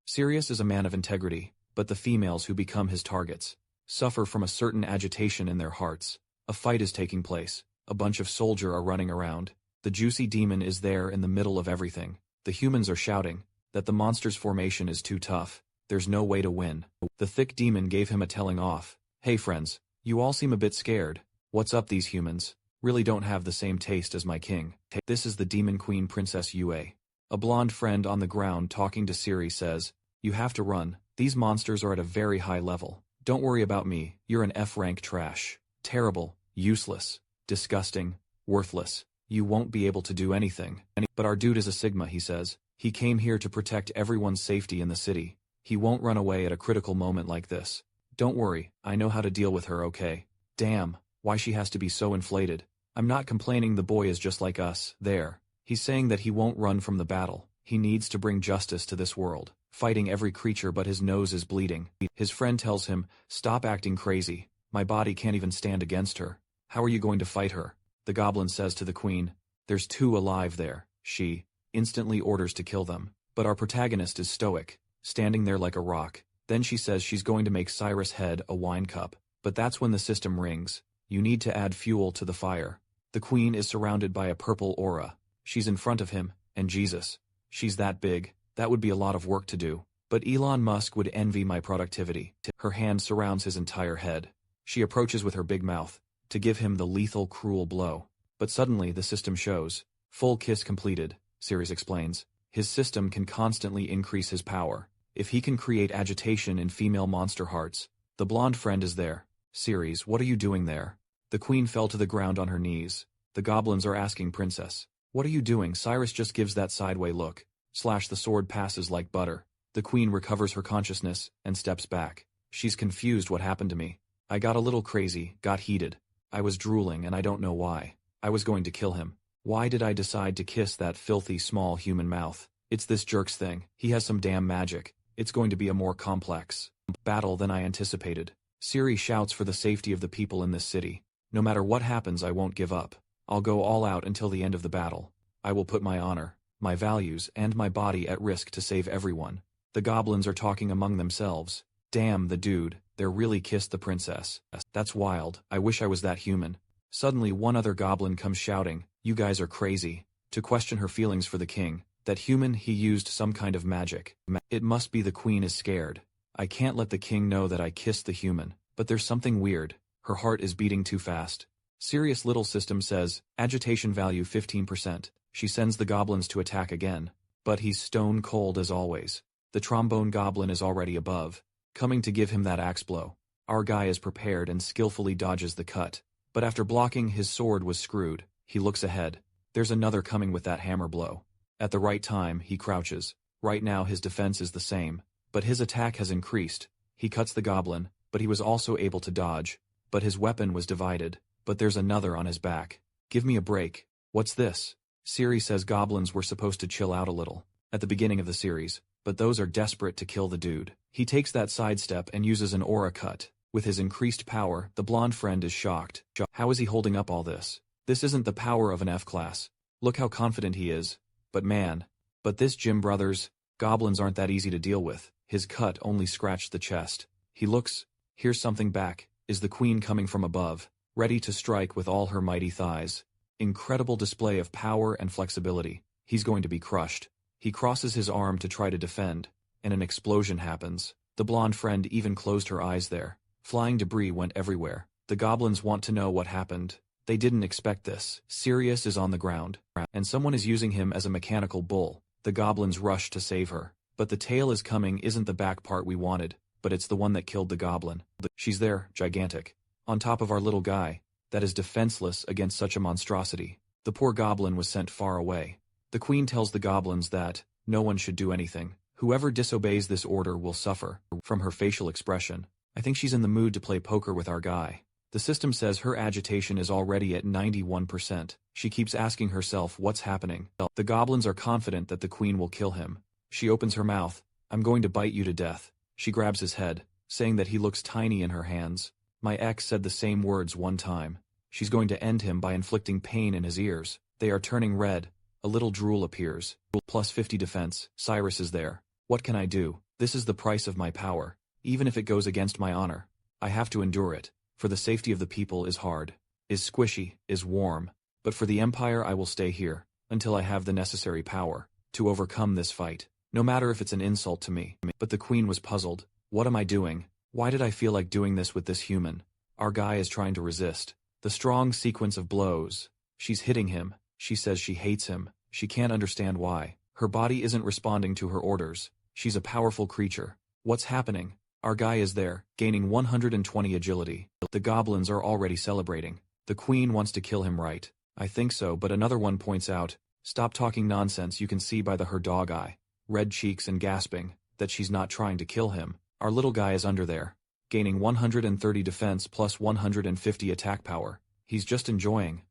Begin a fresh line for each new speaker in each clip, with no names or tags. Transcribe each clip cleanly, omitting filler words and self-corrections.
Sirius is a man of integrity, but the females who become his targets suffer from a certain agitation in their hearts. A fight is taking place. A bunch of soldiers are running around. The juicy demon is there in the middle of everything. The humans are shouting that the monster's formation is too tough. There's no way to win. The thick demon gave him a telling off. Hey friends, you all seem a bit scared. What's up, these humans? Really don't have the same taste as my king. This is the demon queen Princess Yue. A blonde friend on the ground talking to Siri says, you have to run. These monsters are at a very high level. Don't worry about me. You're an F-rank trash. Terrible, useless, disgusting, worthless. You won't be able to do anything. But our dude is a Sigma, he says. He came here to protect everyone's safety in the city. He won't run away at a critical moment like this. Don't worry, I know how to deal with her, okay? Damn, why she has to be so inflated. I'm not complaining, the boy is just like us. There. He's saying that he won't run from the battle. He needs to bring justice to this world, fighting every creature, but his nose is bleeding. His friend tells him, stop acting crazy. My body can't even stand against her. How are you going to fight her? The goblin says to the queen, there's 2 alive there. She instantly orders to kill them. But our protagonist is stoic, standing there like a rock. Then she says she's going to make Cyrus' head a wine cup. But that's when the system rings. You need to add fuel to the fire. The queen is surrounded by a purple aura. She's in front of him, and Jesus. She's that big, that would be a lot of work to do. But Elon Musk would envy my productivity. Her hand surrounds his entire head. She approaches with her big mouth to give him the lethal, cruel blow. But suddenly the system shows. Full kiss completed, Sirius explains. His system can constantly increase his power. If he can create agitation in female monster hearts. The blonde friend is there. Sirius, what are you doing there? The queen fell to the ground on her knees. The goblins are asking Princess, what are you doing? Cyrus just gives that sideway look. The sword passes like butter. The queen recovers her consciousness and steps back. She's confused. What happened to me? I got a little crazy, got heated. I was drooling and I don't know why. I was going to kill him. Why did I decide to kiss that filthy small human mouth? It's this jerk's thing. He has some damn magic. It's going to be a more complex battle than I anticipated. Siri shouts for the safety of the people in this city. No matter what happens, I won't give up. I'll go all out until the end of the battle. I will put my honor, my values, and my body at risk to save everyone. The goblins are talking among themselves. Damn, the dude, they really kissed the princess. That's wild. I wish I was that human. Suddenly one other goblin comes shouting, you guys are crazy, to question her feelings for the king. That human, he used some kind of magic. It must be the queen is scared. I can't let the king know that I kissed the human. But there's something weird. Her heart is beating too fast. Sirius little system says, agitation value 15%. She sends the goblins to attack again. But he's stone cold as always. The trombone goblin is already above, coming to give him that axe blow. Our guy is prepared and skillfully dodges the cut. But after blocking, his sword was screwed. He looks ahead. There's another coming with that hammer blow. At the right time, he crouches. Right now his defense is the same, but his attack has increased. He cuts the goblin, but he was also able to dodge. But his weapon was divided. But there's another on his back. Give me a break. What's this? Siri says goblins were supposed to chill out a little at the beginning of the series, but those are desperate to kill the dude. He takes that sidestep and uses an aura cut. With his increased power, the blonde friend is shocked. How is he holding up all this? This isn't the power of an F-class. Look how confident he is. But man, this Jim Brothers, goblins aren't that easy to deal with. His cut only scratched the chest. He looks, here's something back. Is the queen coming from above, ready to strike with all her mighty thighs. Incredible display of power and flexibility. He's going to be crushed. He crosses his arm to try to defend, and an explosion happens. The blonde friend even closed her eyes there. Flying debris went everywhere. The goblins want to know what happened. They didn't expect this. Sirius is on the ground, and someone is using him as a mechanical bull. The goblins rush to save her. But the tail is coming isn't the back part we wanted, but it's the one that killed the goblin. She's there, gigantic, on top of our little guy, that is defenseless against such a monstrosity. The poor goblin was sent far away. The queen tells the goblins that no one should do anything. Whoever disobeys this order will suffer. From her facial expression, I think she's in the mood to play poker with our guy. The system says her agitation is already at 91%. She keeps asking herself what's happening. The goblins are confident that the queen will kill him. She opens her mouth. I'm going to bite you to death. She grabs his head, saying that he looks tiny in her hands. My ex said the same words one time. She's going to end him by inflicting pain in his ears. They are turning red. A little drool appears. Plus 50 defense. Cyrus is there. What can I do? This is the price of my power. Even if it goes against my honor, I have to endure it, for the safety of the people is hard, is squishy, is warm, but for the Empire I will stay here, until I have the necessary power, to overcome this fight, no matter if it's an insult to me. But the queen was puzzled. What am I doing? Why did I feel like doing this with this human? Our guy is trying to resist. The strong sequence of blows. She's hitting him. She says she hates him. She can't understand why. Her body isn't responding to her orders. She's a powerful creature. What's happening? Our guy is there, gaining 120 agility. The goblins are already celebrating. The queen wants to kill him, right? I think so, but another one points out, stop talking nonsense. You can see by her dog eye, red cheeks and gasping, that she's not trying to kill him. Our little guy is under there, gaining 130 defense plus 150 attack power. He's just enjoying,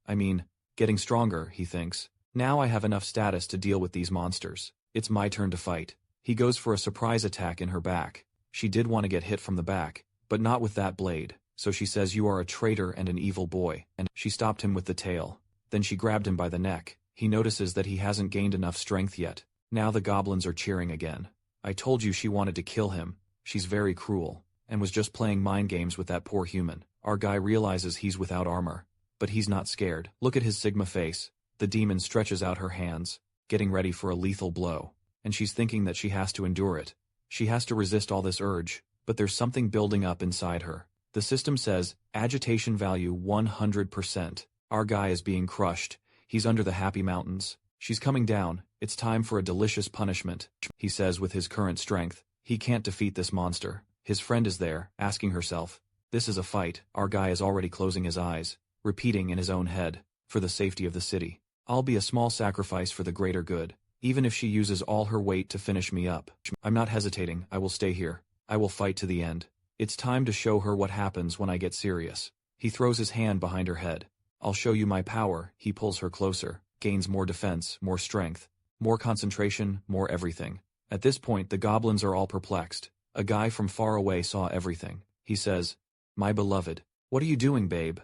getting stronger, he thinks. Now I have enough status to deal with these monsters. It's my turn to fight. He goes for a surprise attack in her back. She did want to get hit from the back, but not with that blade, so she says you are a traitor and an evil boy, and she stopped him with the tail. Then she grabbed him by the neck. He notices that he hasn't gained enough strength yet. Now the goblins are cheering again. I told you she wanted to kill him. She's very cruel, and was just playing mind games with that poor human. Our guy realizes he's without armor, but he's not scared. Look at his Sigma face. The demon stretches out her hands, getting ready for a lethal blow, and she's thinking that she has to endure it. She has to resist all this urge, but there's something building up inside her. The system says, agitation value 100%. Our guy is being crushed. He's under the happy mountains. She's coming down. It's time for a delicious punishment, he says with his current strength. He can't defeat this monster. His friend is there, asking herself. This is a fight. Our guy is already closing his eyes, repeating in his own head, for the safety of the city. I'll be a small sacrifice for the greater good. Even if she uses all her weight to finish me up. I'm not hesitating. I will stay here. I will fight to the end. It's time to show her what happens when I get serious. He throws his hand behind her head. I'll show you my power. He pulls her closer, gains more defense, more strength, more concentration, more everything. At this point the goblins are all perplexed. A guy from far away saw everything. He says, my beloved, what are you doing, babe?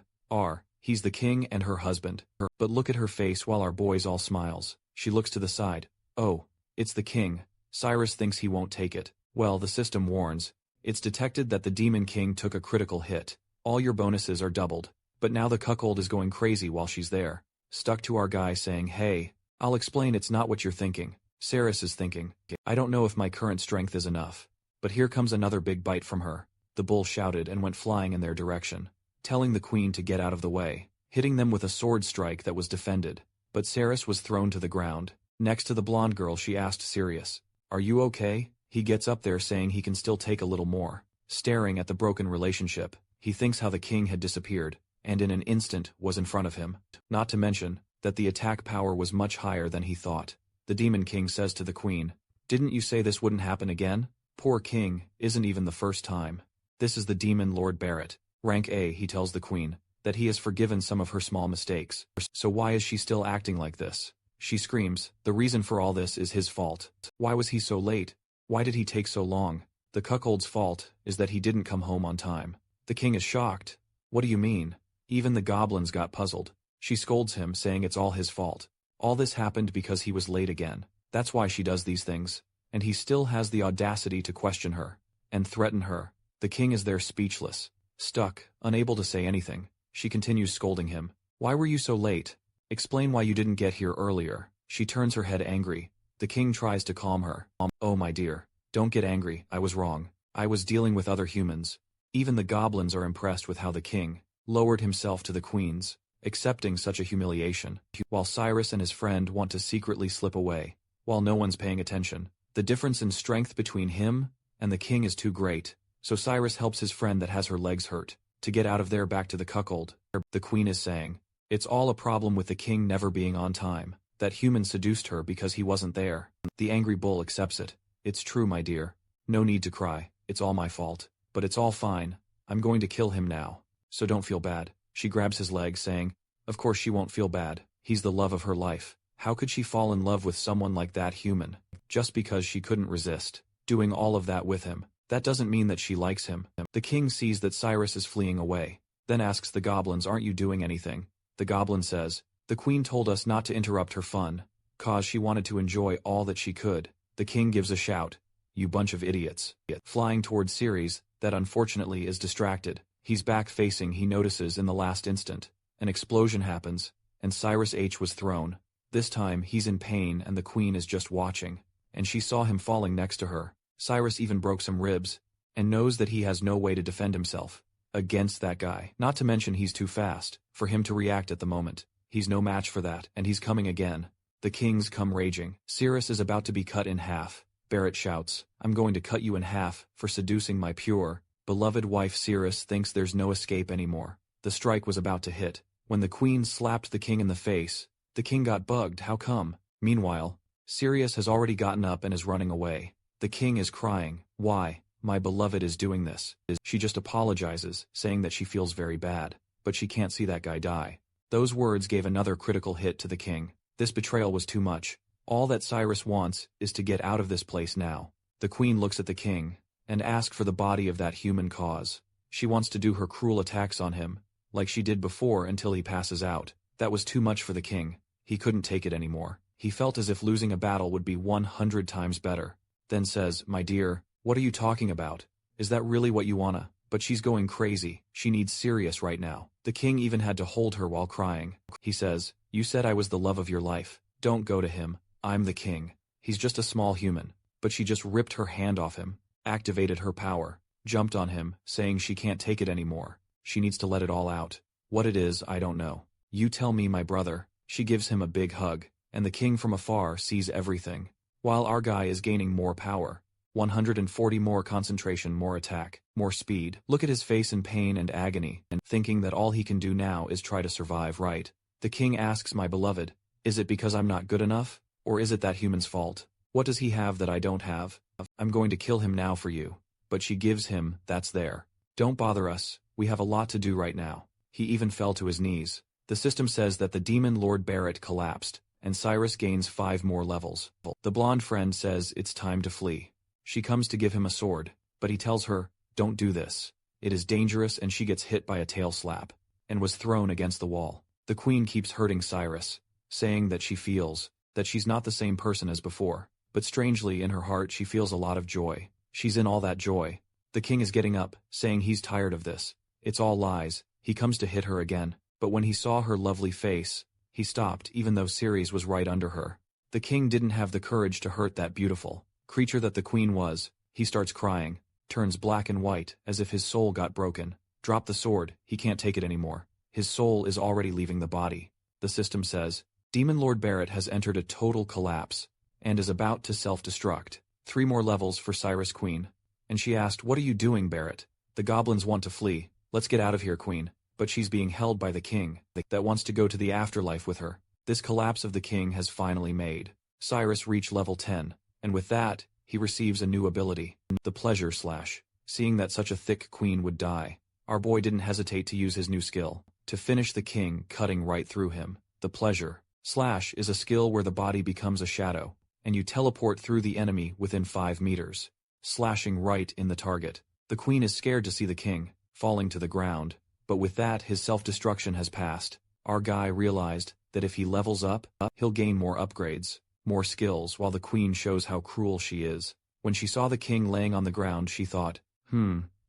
He's the king and her husband. But look at her face while our boys all smiles. She looks to the side. Oh, it's the king. Cyrus thinks he won't take it. Well, the system warns. It's detected that the demon king took a critical hit. All your bonuses are doubled. But now the cuckold is going crazy while she's there. Stuck to our guy saying, hey, I'll explain, it's not what you're thinking. Cyrus is thinking, I don't know if my current strength is enough. But here comes another big bite from her. The bull shouted and went flying in their direction, telling the queen to get out of the way, hitting them with a sword strike that was defended. But Cyrus was thrown to the ground. Next to the blonde girl she asked Sirius, are you okay? He gets up there saying he can still take a little more. Staring at the broken relationship, he thinks how the king had disappeared, and in an instant was in front of him. Not to mention that the attack power was much higher than he thought. The demon king says to the queen, didn't you say this wouldn't happen again? Poor king, isn't even the first time. This is the demon Lord Barrett. Rank A. He tells the queen that he has forgiven some of her small mistakes. So why is she still acting like this? She screams, the reason for all this is his fault. Why was he so late? Why did he take so long? The cuckold's fault is that he didn't come home on time. The king is shocked. What do you mean? Even the goblins got puzzled. She scolds him, saying it's all his fault. All this happened because he was late again. That's why she does these things. And he still has the audacity to question her and threaten her. The king is there speechless, stuck, unable to say anything. She continues scolding him. Why were you so late? Explain why you didn't get here earlier. She turns her head angry. The king tries to calm her. Oh my dear, don't get angry. I was wrong. I was dealing with other humans. Even the goblins are impressed with how the king lowered himself to the queens, accepting such a humiliation, while Cyrus and his friend want to secretly slip away, while no one's paying attention. The difference in strength between him and the king is too great, so Cyrus helps his friend that has her legs hurt to get out of there back to the cuckold. The queen is saying, it's all a problem with the king never being on time. That human seduced her because he wasn't there. The angry bull accepts it. It's true, my dear. No need to cry. It's all my fault. But it's all fine. I'm going to kill him now. So don't feel bad. She grabs his leg, saying, of course she won't feel bad. He's the love of her life. How could she fall in love with someone like that human? Just because she couldn't resist doing all of that with him. That doesn't mean that she likes him. The king sees that Cyrus is fleeing away, then asks the goblins, aren't you doing anything? The goblin says, the queen told us not to interrupt her fun, cause she wanted to enjoy all that she could. The king gives a shout. you bunch of idiots. Flying towards Ceres, that unfortunately is distracted. He's back facing. He notices in the last instant. An explosion happens, and Cyrus H was thrown. This time he's in pain and the queen is just watching. And she saw him falling next to her. Cyrus even broke some ribs, and knows that he has no way to defend himself against that guy. Not to mention he's too fast for him to react at the moment. He's no match for that, and he's coming again. The kings come raging. Ceres is about to be cut in half. Barrett shouts, "I'm going to cut you in half for seducing my pure, beloved wife." Ceres thinks there's no escape anymore. The strike was about to hit. When the queen slapped the king in the face, the king got bugged. How come? Meanwhile, Ceres has already gotten up and is running away. The king is crying. Why? My beloved is doing this. She just apologizes, saying that she feels very bad, but she can't see that guy die. Those words gave another critical hit to the king. This betrayal was too much. All that Cyrus wants is to get out of this place now. The queen looks at the king and asks for the body of that human cause. She wants to do her cruel attacks on him, like she did before, until he passes out. That was too much for the king. He couldn't take it anymore. He felt as if losing a battle would be 100 times better. Then says, "My dear, what are you talking about? Is that really what you wanna?" But she's going crazy. She needs Sirius right now. The king even had to hold her while crying. He says, "You said I was the love of your life. Don't go to him. I'm the king. He's just a small human." But she just ripped her hand off him, activated her power, jumped on him, saying she can't take it anymore. She needs to let it all out. What it is, I don't know. You tell me, my brother. She gives him a big hug, and the king from afar sees everything. While our guy is gaining more power. 140 more concentration, more attack, more speed. Look at his face in pain and agony, and thinking that all he can do now is try to survive, right? The king asks, "My beloved, is it because I'm not good enough? Or is it that human's fault? What does he have that I don't have? I'm going to kill him now for you." But she gives him, "That's there. Don't bother us, we have a lot to do right now." He even fell to his knees. The system says that the demon Lord Barrett collapsed, and Cyrus gains 5 more levels. The blonde friend says it's time to flee. She comes to give him a sword, but he tells her, "Don't do this. It is dangerous," and she gets hit by a tail slap, and was thrown against the wall. The queen keeps hurting Cyrus, saying that she feels that she's not the same person as before, but strangely in her heart she feels a lot of joy. She's in all that joy. The king is getting up, saying he's tired of this. It's all lies. He comes to hit her again, but when he saw her lovely face, he stopped even though Ceres was right under her. The king didn't have the courage to hurt that beautiful creature that the queen was. He starts crying, turns black and white as if his soul got broken. Drop the sword, he can't take it anymore. His soul is already leaving the body. The system says, Demon Lord Barrett has entered a total collapse, and is about to self-destruct. 3 more levels for Cyrus Queen. And she asked, "What are you doing, Barrett? The goblins want to flee. Let's get out of here, Queen." But she's being held by the king, that wants to go to the afterlife with her. This collapse of the king has finally made Cyrus reach level 10, and with that, he receives a new ability, the Pleasure Slash. Seeing that such a thick queen would die, our boy didn't hesitate to use his new skill, to finish the king, cutting right through him. The Pleasure Slash is a skill where the body becomes a shadow, and you teleport through the enemy within 5 meters, slashing right in the target. The queen is scared to see the king falling to the ground, but with that his self-destruction has passed. Our guy realized that if he levels up, he'll gain more upgrades, more skills, while the queen shows how cruel she is. When she saw the king laying on the ground, she thought,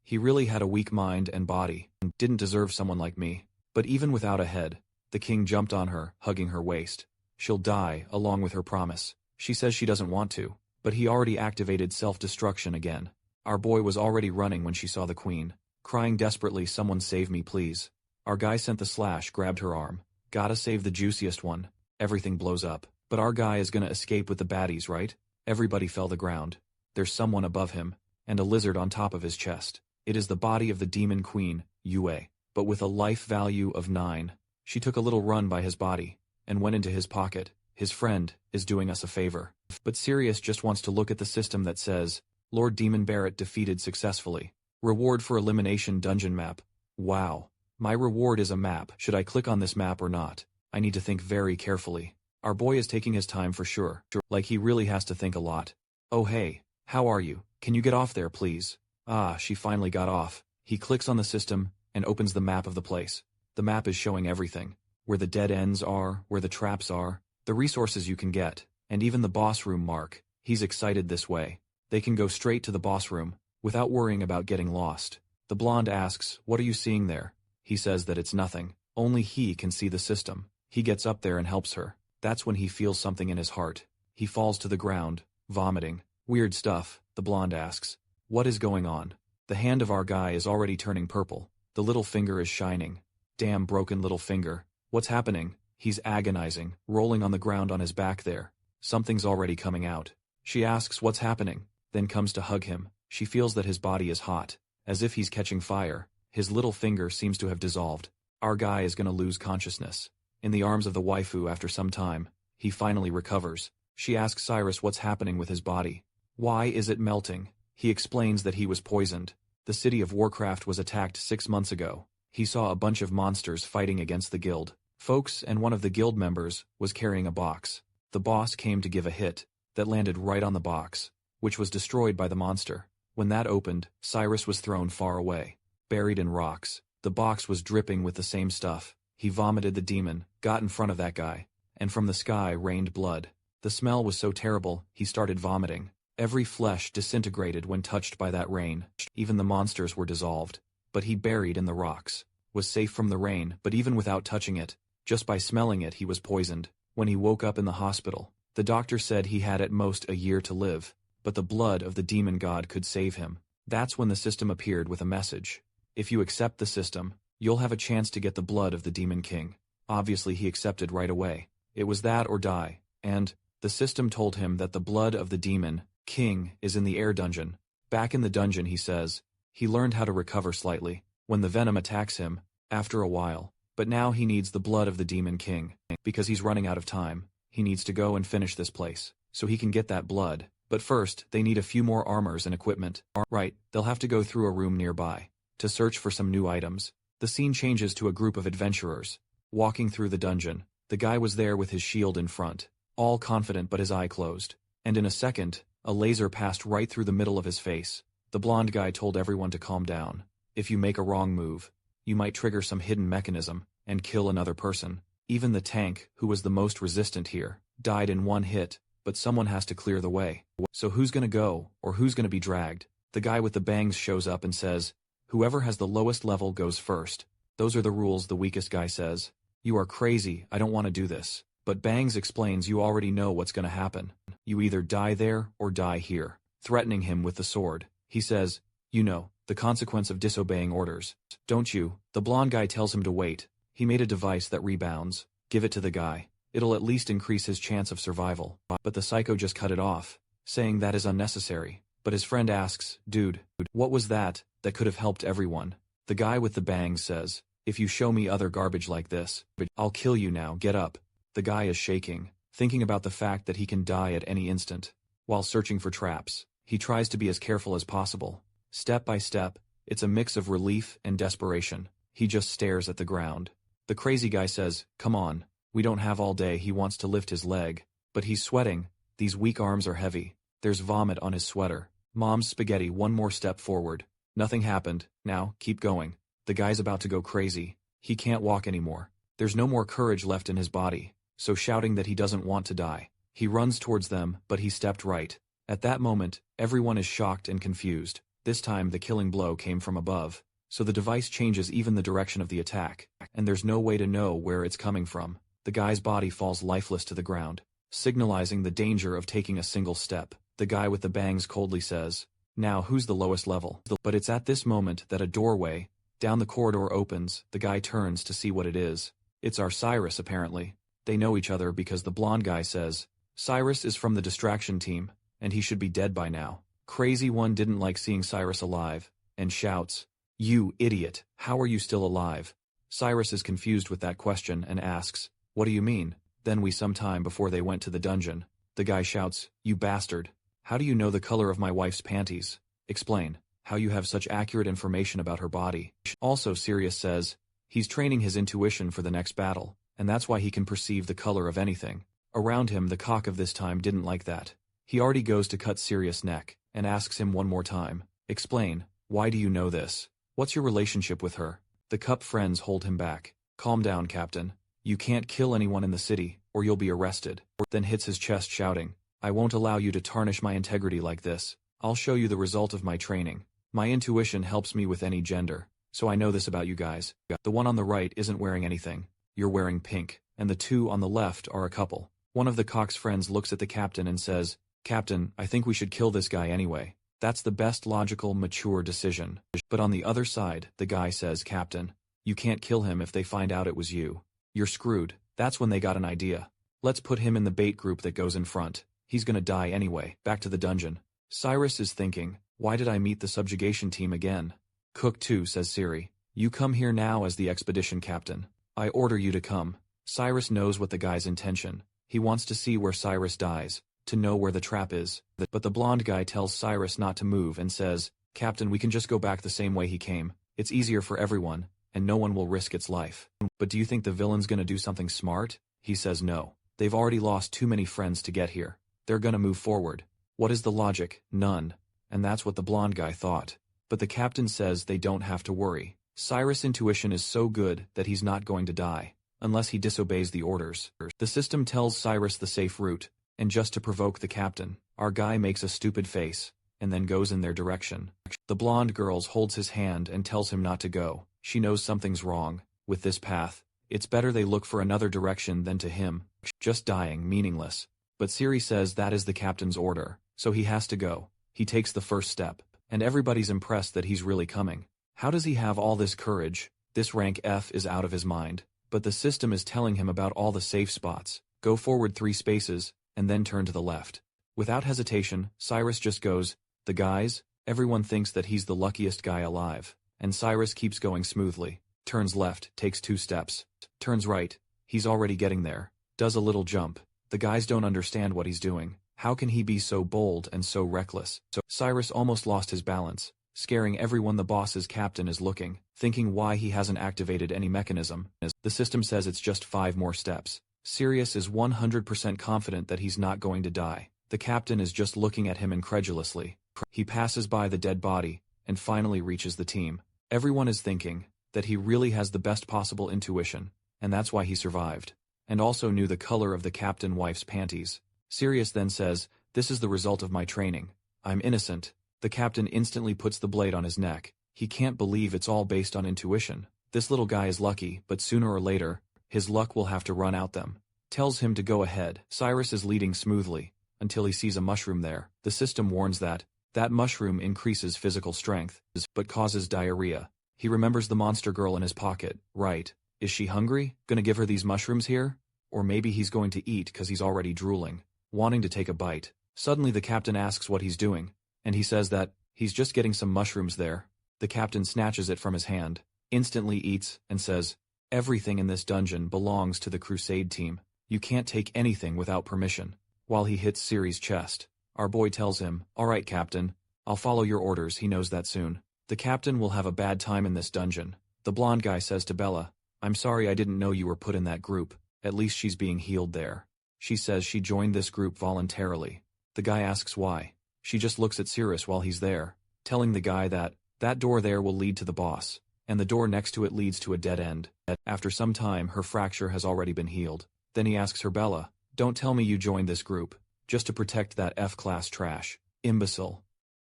he really had a weak mind and body, and didn't deserve someone like me. But even without a head, the king jumped on her, hugging her waist. She'll die, along with her promise. She says she doesn't want to, but he already activated self-destruction again. Our boy was already running when she saw the queen, crying desperately, "Someone save me, please." Our guy sent the slash, grabbed her arm. Gotta save the juiciest one. Everything blows up. But our guy is gonna escape with the baddies, right? Everybody fell to the ground. There's someone above him, and a lizard on top of his chest. It is the body of the demon queen, Yue, but with a life value of 9. She took a little run by his body, and went into his pocket. His friend is doing us a favor. But Sirius just wants to look at the system that says, Lord Demon Barrett defeated successfully. Reward for elimination dungeon map. Wow. My reward is a map. Should I click on this map or not? I need to think very carefully. Our boy is taking his time for sure. Like he really has to think a lot. "Oh hey, how are you? Can you get off there, please?" Ah, she finally got off. He clicks on the system, and opens the map of the place. The map is showing everything. Where the dead ends are, where the traps are, the resources you can get, and even the boss room mark. He's excited this way. They can go straight to the boss room, without worrying about getting lost. The blonde asks, "What are you seeing there?" He says that it's nothing. Only he can see the system. He gets up there and helps her. That's when he feels something in his heart. He falls to the ground, vomiting. "Weird stuff," the blonde asks. "What is going on?" The hand of our guy is already turning purple. The little finger is shining. Damn broken little finger. What's happening? He's agonizing, rolling on the ground on his back there. Something's already coming out. She asks what's happening, then comes to hug him. She feels that his body is hot, as if he's catching fire. His little finger seems to have dissolved. Our guy is gonna lose consciousness. In the arms of the waifu after some time, he finally recovers. She asks Cyrus what's happening with his body. Why is it melting? He explains that he was poisoned. The city of Warcraft was attacked 6 months ago. He saw a bunch of monsters fighting against the guild. Folks, and one of the guild members was carrying a box. The boss came to give a hit that landed right on the box, which was destroyed by the monster. When that opened, Cyrus was thrown far away, buried in rocks. The box was dripping with the same stuff. He vomited the demon, got in front of that guy, and from the sky rained blood. The smell was so terrible, he started vomiting. Every flesh disintegrated when touched by that rain. Even the monsters were dissolved. But he buried in the rocks, was safe from the rain, but even without touching it, just by smelling it he was poisoned. When he woke up in the hospital, the doctor said he had at most a year to live, but the blood of the demon god could save him. That's when the system appeared with a message. If you accept the system, you'll have a chance to get the blood of the demon king. Obviously he accepted right away. It was that or die, and the system told him that the blood of the demon king is in the air dungeon. Back in the dungeon, he says, he learned how to recover slightly when the venom attacks him, after a while. But now he needs the blood of the demon king. Because he's running out of time, he needs to go and finish this place, so he can get that blood. But first, they need a few more armors and equipment. Right, they'll have to go through a room nearby to search for some new items. The scene changes to a group of adventurers walking through the dungeon. The guy was there with his shield in front, all confident but his eye closed. And in a second, a laser passed right through the middle of his face. The blonde guy told everyone to calm down. If you make a wrong move, you might trigger some hidden mechanism and kill another person. Even the tank, who was the most resistant here, died in one hit, but someone has to clear the way. So who's gonna go, or who's gonna be dragged? The guy with the bangs shows up and says, "Whoever has the lowest level goes first." "Those are the rules," the weakest guy says. "You are crazy, I don't want to do this." But Bangs explains you already know what's gonna happen. You either die there or die here, threatening him with the sword. He says, "You know, the consequence of disobeying orders, don't you?" The blonde guy tells him to wait. He made a device that rebounds. Give it to the guy. It'll at least increase his chance of survival. But the psycho just cut it off, saying that is unnecessary. But his friend asks, "Dude, what was that could have helped everyone?" The guy with the bangs says, "If you show me other garbage like this, I'll kill you now, get up." The guy is shaking, thinking about the fact that he can die at any instant. While searching for traps, he tries to be as careful as possible. Step by step, it's a mix of relief and desperation. He just stares at the ground. The crazy guy says, "Come on, we don't have all day." He wants to lift his leg, but he's sweating. These weak arms are heavy. There's vomit on his sweater. Mom's spaghetti. One more step forward. Nothing happened. Now, keep going. The guy's about to go crazy. He can't walk anymore. There's no more courage left in his body, so shouting that he doesn't want to die, he runs towards them, but he stepped right. At that moment, everyone is shocked and confused. This time the killing blow came from above, so the device changes even the direction of the attack, and there's no way to know where it's coming from. The guy's body falls lifeless to the ground, signalizing the danger of taking a single step. The guy with the bangs coldly says, "Now who's the lowest level?" But it's at this moment that a doorway down the corridor opens. The guy turns to see what it is. It's our Cyrus, apparently. They know each other because the blonde guy says, "Cyrus is from the distraction team, and he should be dead by now." Crazy One didn't like seeing Cyrus alive, and shouts, "You idiot, how are you still alive?" Cyrus is confused with that question and asks, "What do you mean?" Then some time before they went to the dungeon, the guy shouts, "You bastard. How do you know the color of my wife's panties? Explain how you have such accurate information about her body." Also Sirius says, he's training his intuition for the next battle, and that's why he can perceive the color of anything. Around him the cock of this time didn't like that. He already goes to cut Sirius' neck, and asks him one more time, "Explain, why do you know this? What's your relationship with her?" The cup friends hold him back. "Calm down, Captain. You can't kill anyone in the city, or you'll be arrested." Then hits his chest shouting, "I won't allow you to tarnish my integrity like this. I'll show you the result of my training. My intuition helps me with any gender, so I know this about you guys. The one on the right isn't wearing anything. You're wearing pink, and the two on the left are a couple. One of the cock's friends looks at the captain and says, "Captain, I think we should kill this guy anyway. That's the best logical, mature decision." But on the other side, the guy says, "Captain, you can't kill him if they find out it was you. You're screwed." That's when they got an idea. "Let's put him in the bait group that goes in front. He's gonna die anyway." Back to the dungeon. Cyrus is thinking, why did I meet the subjugation team again? "Cook 2, says Siri. "You come here now as the expedition captain. I order you to come." Cyrus knows what the guy's intention. He wants to see where Cyrus dies, to know where the trap is. But the blonde guy tells Cyrus not to move and says, "Captain, we can just go back the same way he came. It's easier for everyone, and no one will risk its life." "But do you think the villain's gonna do something smart?" He says no. They've already lost too many friends to get here. They're gonna move forward. What is the logic? None. And that's what the blonde guy thought. But the captain says they don't have to worry. Cyrus' intuition is so good that he's not going to die, unless he disobeys the orders. The system tells Cyrus the safe route, and just to provoke the captain, our guy makes a stupid face, and then goes in their direction. The blonde girl holds his hand and tells him not to go. She knows something's wrong with this path. It's better they look for another direction than to him, just dying meaningless. But Siri says that is the captain's order, so he has to go. He takes the first step, and everybody's impressed that he's really coming. How does he have all this courage? This rank F is out of his mind. But the system is telling him about all the safe spots. Go forward 3 spaces, and then turn to the left. Without hesitation, Cyrus just goes, "The guys?" Everyone thinks that he's the luckiest guy alive, and Cyrus keeps going smoothly. Turns left, takes 2 steps. Turns right, he's already getting there. Does a little jump. The guys don't understand what he's doing. How can he be so bold and so reckless? So Cyrus almost lost his balance, scaring everyone. The boss's captain is looking, thinking why he hasn't activated any mechanism. The system says it's just 5 more steps. Sirius is 100% confident that he's not going to die. The captain is just looking at him incredulously. He passes by the dead body, and finally reaches the team. Everyone is thinking that he really has the best possible intuition, and that's why he survived, and also knew the color of the captain wife's panties. Sirius then says, "This is the result of my training. I'm innocent." The captain instantly puts the blade on his neck. He can't believe it's all based on intuition. This little guy is lucky, but sooner or later, his luck will have to run out them. Tells him to go ahead. Cyrus is leading smoothly, until he sees a mushroom there. The system warns that mushroom increases physical strength, but causes diarrhea. He remembers the monster girl in his pocket. Right. Is she hungry? Gonna give her these mushrooms here? Or maybe he's going to eat cause he's already drooling, wanting to take a bite. Suddenly the captain asks what he's doing, and he says that he's just getting some mushrooms there. The captain snatches it from his hand, instantly eats, and says, "Everything in this dungeon belongs to the crusade team. You can't take anything without permission." While he hits Siri's chest, our boy tells him, "All right, Captain, I'll follow your orders." He knows that soon. The captain will have a bad time in this dungeon. The blonde guy says to Bella, "I'm sorry I didn't know you were put in that group. At least she's being healed there." She says she joined this group voluntarily. The guy asks why. She just looks at Cyrus while he's there, telling the guy that door there will lead to the boss, and the door next to it leads to a dead end. After some time, her fracture has already been healed. Then he asks her, "Bella, don't tell me you joined this group just to protect that F-class trash. Imbecile.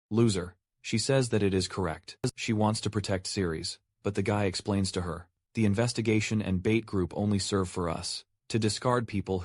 Loser." She says that it is correct. She wants to protect Ceres, but the guy explains to her, "The investigation and bait group only serve for us. To discard people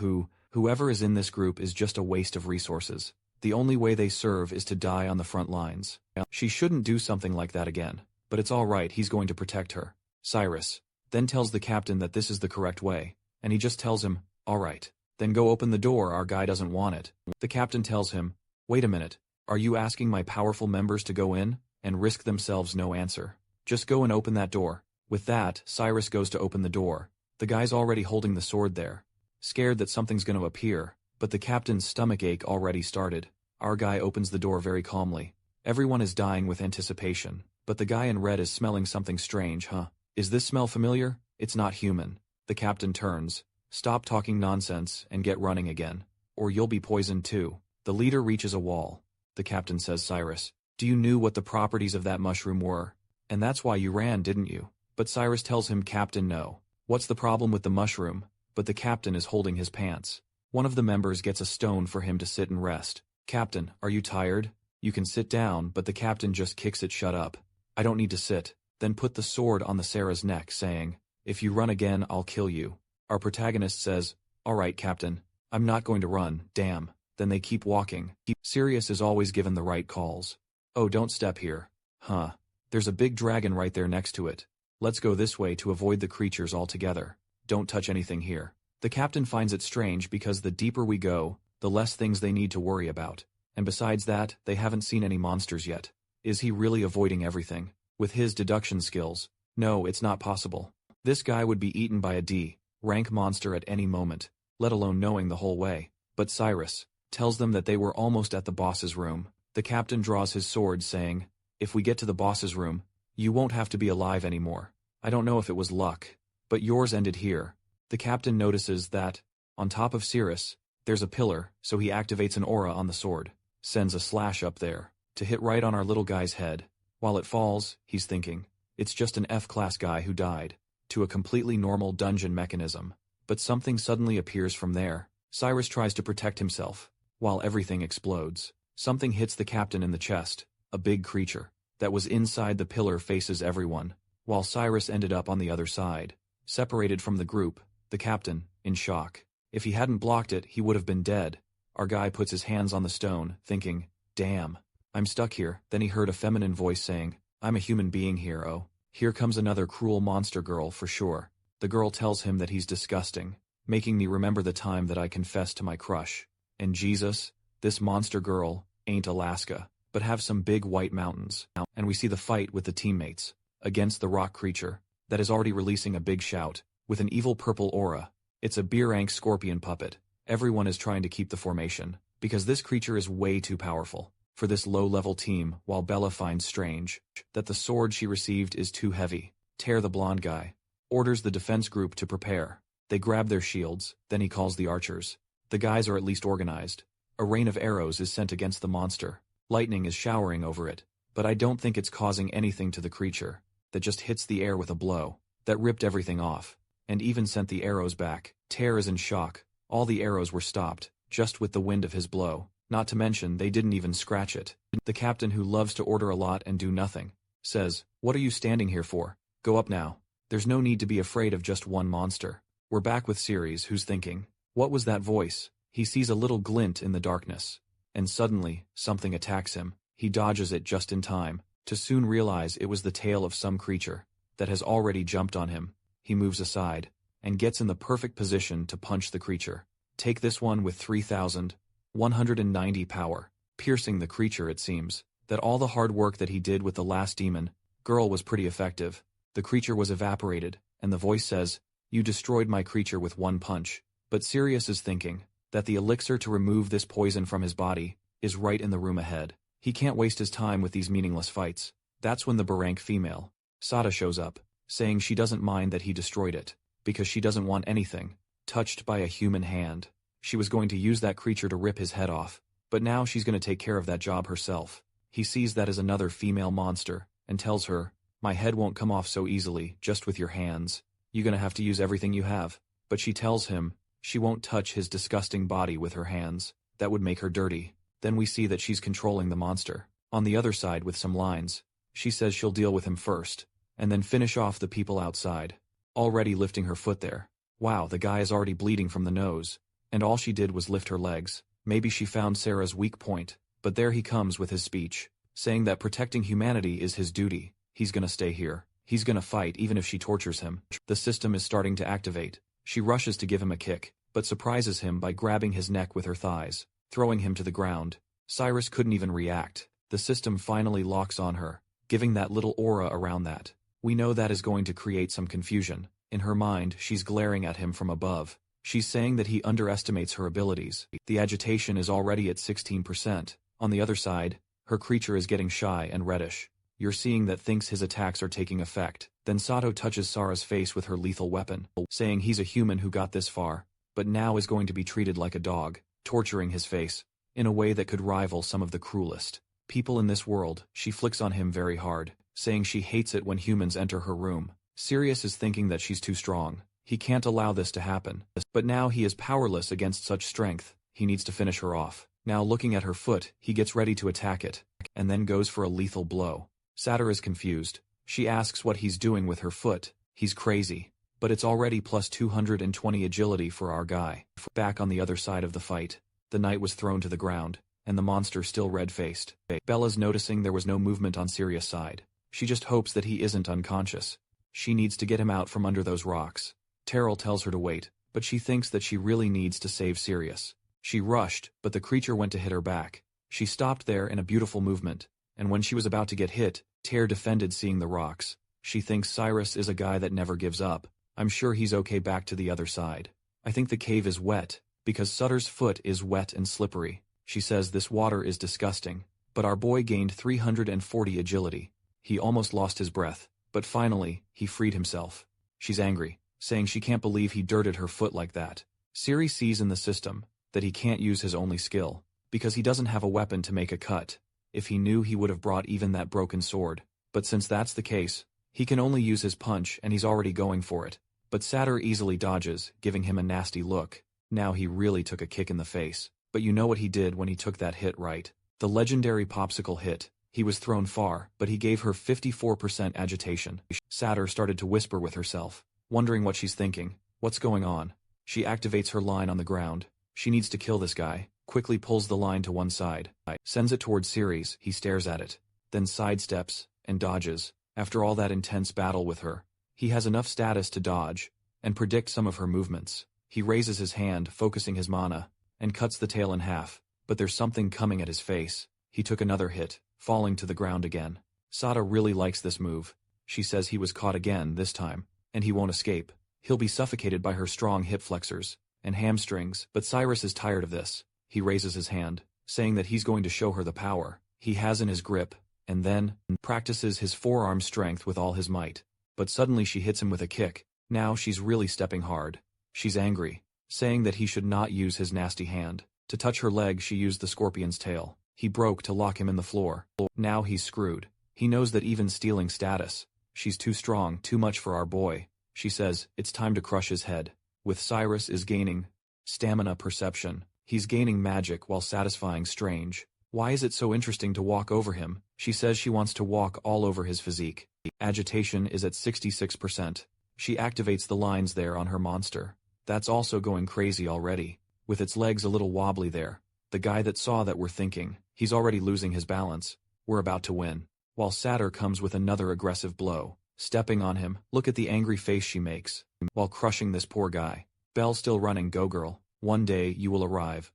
whoever is in this group is just a waste of resources. The only way they serve is to die on the front lines." She shouldn't do something like that again, but it's all right, he's going to protect her. Cyrus then tells the captain that this is the correct way, and he just tells him, "All right, then go open the door, our guy doesn't want it." The captain tells him, "Wait a minute, are you asking my powerful members to go in and risk themselves?" No answer. "Just go and open that door." With that, Cyrus goes to open the door. The guy's already holding the sword there, scared that something's going to appear, but the captain's stomachache already started. Our guy opens the door very calmly. Everyone is dying with anticipation, but the guy in red is smelling something strange. Is this smell familiar? It's not human. The captain turns. "Stop talking nonsense and get running again, or you'll be poisoned too." The leader reaches a wall. The captain says, "Cyrus, do you knew what the properties of that mushroom were? And that's why you ran, didn't you?" But Cyrus tells him, "Captain, no. What's the problem with the mushroom?" But the captain is holding his pants. One of the members gets a stone for him to sit and rest. "Captain, are you tired? You can sit down, but the captain just kicks it shut up. I don't need to sit. Then put the sword on the Sarah's neck, saying, if you run again, I'll kill you. Our protagonist says, all right, captain. I'm not going to run, damn. Then they keep walking. Sirius is always given the right calls. Oh, don't step here. Huh. There's a big dragon right there next to it. Let's go this way to avoid the creatures altogether. Don't touch anything here. The captain finds it strange because the deeper we go, the less things they need to worry about. And besides that, they haven't seen any monsters yet. Is he really avoiding everything? With his deduction skills? No, it's not possible. This guy would be eaten by a D-rank monster at any moment, let alone knowing the whole way. But Cyrus tells them that they were almost at the boss's room. The captain draws his sword, saying, if we get to the boss's room, you won't have to be alive anymore. I don't know if it was luck, but yours ended here. The captain notices that, on top of Cyrus, there's a pillar, so he activates an aura on the sword, sends a slash up there, to hit right on our little guy's head. While it falls, he's thinking, it's just an F-class guy who died, to a completely normal dungeon mechanism. But something suddenly appears from there. Cyrus tries to protect himself, while everything explodes. Something hits the captain in the chest, a big creature, that was inside the pillar faces everyone, while Cyrus ended up on the other side, separated from the group, the captain, in shock. If he hadn't blocked it, he would have been dead. Our guy puts his hands on the stone, thinking, damn, I'm stuck here. Then he heard a feminine voice saying, I'm a human being here, oh. Here comes another cruel monster girl for sure. The girl tells him that he's disgusting, making me remember the time that I confessed to my crush. And Jesus, this monster girl, ain't Alaska, but have some big white mountains. And we see the fight with the teammates, against the rock creature, that is already releasing a big shout, with an evil purple aura. It's a B-rank scorpion puppet. Everyone is trying to keep the formation, because this creature is way too powerful for this low-level team, while Bella finds strange that the sword she received is too heavy. Tear, the blonde guy, orders the defense group to prepare. They grab their shields, then he calls the archers. The guys are at least organized. A rain of arrows is sent against the monster. Lightning is showering over it, but I don't think it's causing anything to the creature. That just hits the air with a blow that ripped everything off, and even sent the arrows back. Tear is in shock. All the arrows were stopped, just with the wind of his blow. Not to mention, they didn't even scratch it. The captain, who loves to order a lot and do nothing, says, what are you standing here for? Go up now. There's no need to be afraid of just one monster. We're back with Ceres, who's thinking, what was that voice? He sees a little glint in the darkness, and suddenly, something attacks him. He dodges it just in time, to soon realize it was the tail of some creature that has already jumped on him. He moves aside, and gets in the perfect position to punch the creature. Take this one with 3,190 power, piercing the creature. It seems that all the hard work that he did with the last demon girl was pretty effective. The creature was evaporated, and the voice says, you destroyed my creature with one punch. But Sirius is thinking that the elixir to remove this poison from his body is right in the room ahead. He can't waste his time with these meaningless fights. That's when the B-rank female, Sada, shows up, saying she doesn't mind that he destroyed it, because she doesn't want anything touched by a human hand. She was going to use that creature to rip his head off, but now she's going to take care of that job herself. He sees that as another female monster, and tells her, my head won't come off so easily, just with your hands. You're gonna have to use everything you have. But she tells him she won't touch his disgusting body with her hands. That would make her dirty. Then we see that she's controlling the monster. On the other side, with some lines, she says she'll deal with him first, and then finish off the people outside. Already lifting her foot there. Wow, the guy is already bleeding from the nose, and all she did was lift her legs. Maybe she found Sarah's weak point, but there he comes with his speech, saying that protecting humanity is his duty. He's gonna stay here. He's gonna fight even if she tortures him. The system is starting to activate. She rushes to give him a kick, but surprises him by grabbing his neck with her thighs, throwing him to the ground. Cyrus couldn't even react. The system finally locks on her, giving that little aura around that. We know that is going to create some confusion. In her mind, she's glaring at him from above. She's saying that he underestimates her abilities. The agitation is already at 16%. On the other side, her creature is getting shy and reddish. You're seeing that thinks his attacks are taking effect. Then Sato touches Sara's face with her lethal weapon, saying he's a human who got this far, but now is going to be treated like a dog, torturing his face, in a way that could rival some of the cruelest people in this world. She flicks on him very hard, saying she hates it when humans enter her room. Sirius is thinking that she's too strong. He can't allow this to happen. But now he is powerless against such strength. He needs to finish her off. Now looking at her foot, he gets ready to attack it. and then goes for a lethal blow. Satyr is confused. She asks what he's doing with her foot. He's crazy. But it's already plus 220 agility for our guy. Back on the other side of the fight, the knight was thrown to the ground, and the monster still red-faced. Bella's noticing there was no movement on Sirius' side. She just hopes that he isn't unconscious. She needs to get him out from under those rocks. Terrell tells her to wait, but she thinks that she really needs to save Sirius. She rushed, but the creature went to hit her back. She stopped there in a beautiful movement, and when she was about to get hit, Ter defended seeing the rocks. She thinks Cyrus is a guy that never gives up. I'm sure he's okay back to the other side. I think the cave is wet, because Sutter's foot is wet and slippery. She says this water is disgusting, but our boy gained 340 agility. He almost lost his breath, but finally, he freed himself. She's angry, saying she can't believe he dirted her foot like that. Siri sees in the system that he can't use his only skill, because he doesn't have a weapon to make a cut. If he knew, he would have brought even that broken sword. But since that's the case, he can only use his punch, and he's already going for it. But Satyr easily dodges, giving him a nasty look. Now he really took a kick in the face. But you know what he did when he took that hit, right? The legendary popsicle hit. He was thrown far, but he gave her 54% agitation. Satyr started to whisper with herself, wondering what she's thinking. What's going on? She activates her line on the ground. She needs to kill this guy. Quickly pulls the line to one side. Sends it towards Ceres. He stares at it. Then sidesteps and dodges. After all that intense battle with her, he has enough status to dodge and predict some of her movements. He raises his hand, focusing his mana, and cuts the tail in half. But there's something coming at his face. He took another hit, falling to the ground again. Sada really likes this move. She says he was caught again this time, and he won't escape. He'll be suffocated by her strong hip flexors and hamstrings, but Cyrus is tired of this. He raises his hand, saying that he's going to show her the power he has in his grip, and then practices his forearm strength with all his might. But suddenly she hits him with a kick. Now she's really stepping hard. She's angry, saying that he should not use his nasty hand. To touch her leg, she used the scorpion's tail. He broke to lock him in the floor. Now he's screwed. He knows that even stealing status, she's too strong, too much for our boy. She says, it's time to crush his head. With Cyrus is gaining stamina perception. He's gaining magic while satisfying strange. Why is it so interesting to walk over him? She says she wants to walk all over his physique. Agitation is at 66%. She activates the lines there on her monster. That's also going crazy already. With its legs a little wobbly there. The guy that saw that we're thinking, he's already losing his balance. We're about to win. While Satyr comes with another aggressive blow. Stepping on him, look at the angry face she makes. While crushing this poor guy. Belle still running, go girl. One day you will arrive.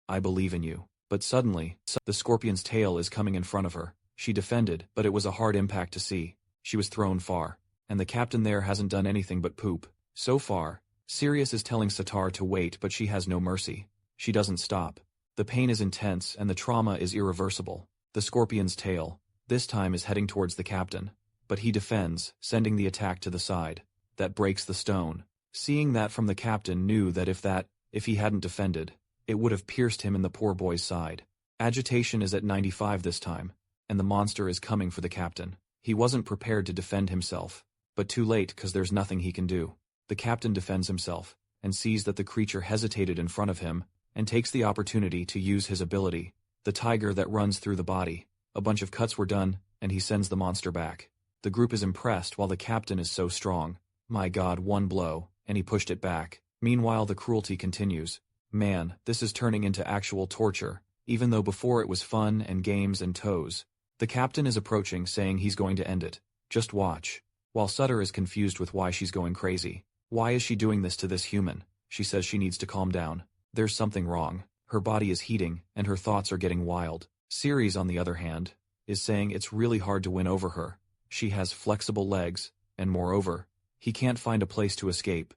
I believe in you. But suddenly, the scorpion's tail is coming in front of her. She defended, but it was a hard impact to see. She was thrown far. And the captain there hasn't done anything but poop. So far, Sirius is telling Satar to wait, but she has no mercy. She doesn't stop. The pain is intense and the trauma is irreversible. The scorpion's tail, this time, is heading towards the captain. But he defends, sending the attack to the side. That breaks the stone. Seeing that from the captain knew that if he hadn't defended, it would have pierced him in the poor boy's side. Agitation is at 95 this time, and the monster is coming for the captain. He wasn't prepared to defend himself, but too late, cause there's nothing he can do. The captain defends himself, and sees that the creature hesitated in front of him, and takes the opportunity to use his ability, the tiger that runs through the body. A bunch of cuts were done, and he sends the monster back. The group is impressed while the captain is so strong. My god, one blow, and he pushed it back. Meanwhile the cruelty continues. Man, this is turning into actual torture, even though before it was fun and games and toes. The captain is approaching, saying he's going to end it. Just watch. While Sutter is confused with why she's going crazy. Why is she doing this to this human? She says she needs to calm down. There's something wrong. Her body is heating, and her thoughts are getting wild. Ceres, on the other hand, is saying it's really hard to win over her. She has flexible legs, and moreover, he can't find a place to escape.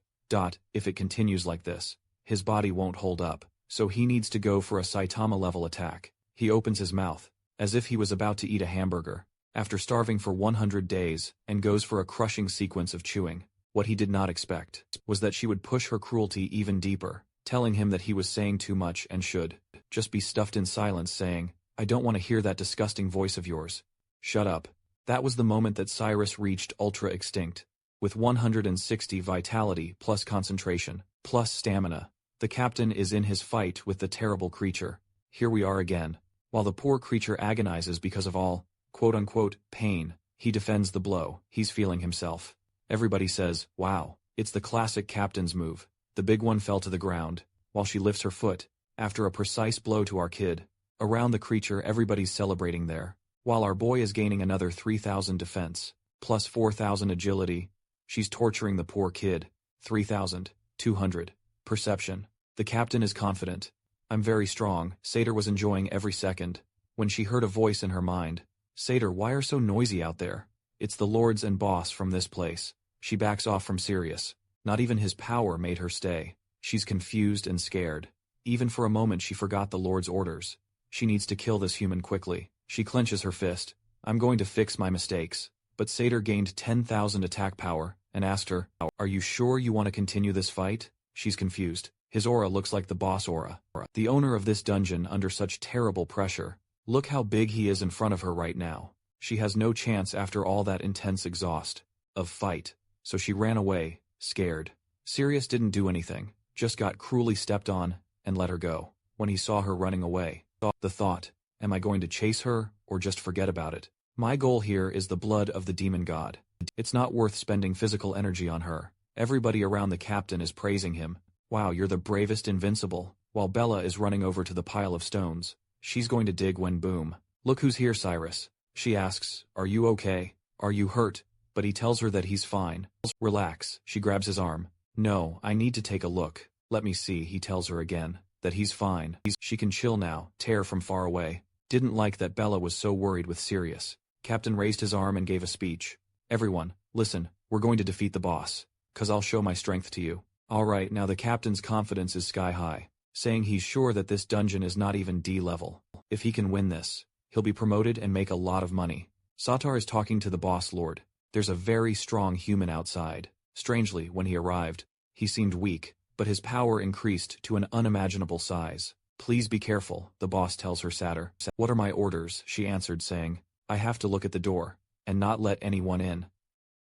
If it continues like this, his body won't hold up, so he needs to go for a Saitama-level attack. He opens his mouth, as if he was about to eat a hamburger, after starving for 100 days, and goes for a crushing sequence of chewing. What he did not expect was that she would push her cruelty even deeper, telling him that he was saying too much and should just be stuffed in silence, saying, I don't want to hear that disgusting voice of yours. Shut up. That was the moment that Cyrus reached ultra extinct. With 160 vitality plus concentration, plus stamina, the captain is in his fight with the terrible creature. Here we are again. While the poor creature agonizes because of all, quote-unquote, pain, he defends the blow he's feeling himself. Everybody says, wow, it's the classic captain's move. The big one fell to the ground, while she lifts her foot, after a precise blow to our kid. Around the creature everybody's celebrating there, while our boy is gaining another 3,000 defense, plus 4,000 agility. She's torturing the poor kid. 3,200. Perception. The captain is confident. I'm very strong. Satyr was enjoying every second. When she heard a voice in her mind. Satyr, why are so noisy out there? It's the lords and boss from this place. She backs off from Sirius. Not even his power made her stay. She's confused and scared. Even for a moment she forgot the lord's orders. She needs to kill this human quickly. She clenches her fist. I'm going to fix my mistakes. But Satyr gained 10,000 attack power, and asked her, are you sure you want to continue this fight? She's confused. His aura looks like the boss aura. The owner of this dungeon under such terrible pressure. Look how big he is in front of her right now. She has no chance after all that intense exhaust of fight. So she ran away, scared. Sirius didn't do anything, just got cruelly stepped on, and let her go. When he saw her running away, the thought, am I going to chase her, or just forget about it? My goal here is the blood of the demon god. It's not worth spending physical energy on her. Everybody around the captain is praising him. Wow, you're the bravest invincible. While Bella is running over to the pile of stones. She's going to dig when boom. Look who's here, Cyrus. She asks, are you okay? Are you hurt? But he tells her that he's fine. Relax. She grabs his arm. No, I need to take a look. Let me see, he tells her again. That he's fine. She can chill now. Tear from far away. Didn't like that Bella was so worried with Sirius. Captain raised his arm and gave a speech. Everyone, listen, we're going to defeat the boss. 'Cause I'll show my strength to you. Alright, now the captain's confidence is sky high. Saying he's sure that this dungeon is not even D level. If he can win this, he'll be promoted and make a lot of money. Satar is talking to the boss lord. There's a very strong human outside. Strangely, when he arrived, he seemed weak, but his power increased to an unimaginable size. Please be careful, the boss tells her Satyr. What are my orders? She answered saying, I have to look at the door, and not let anyone in.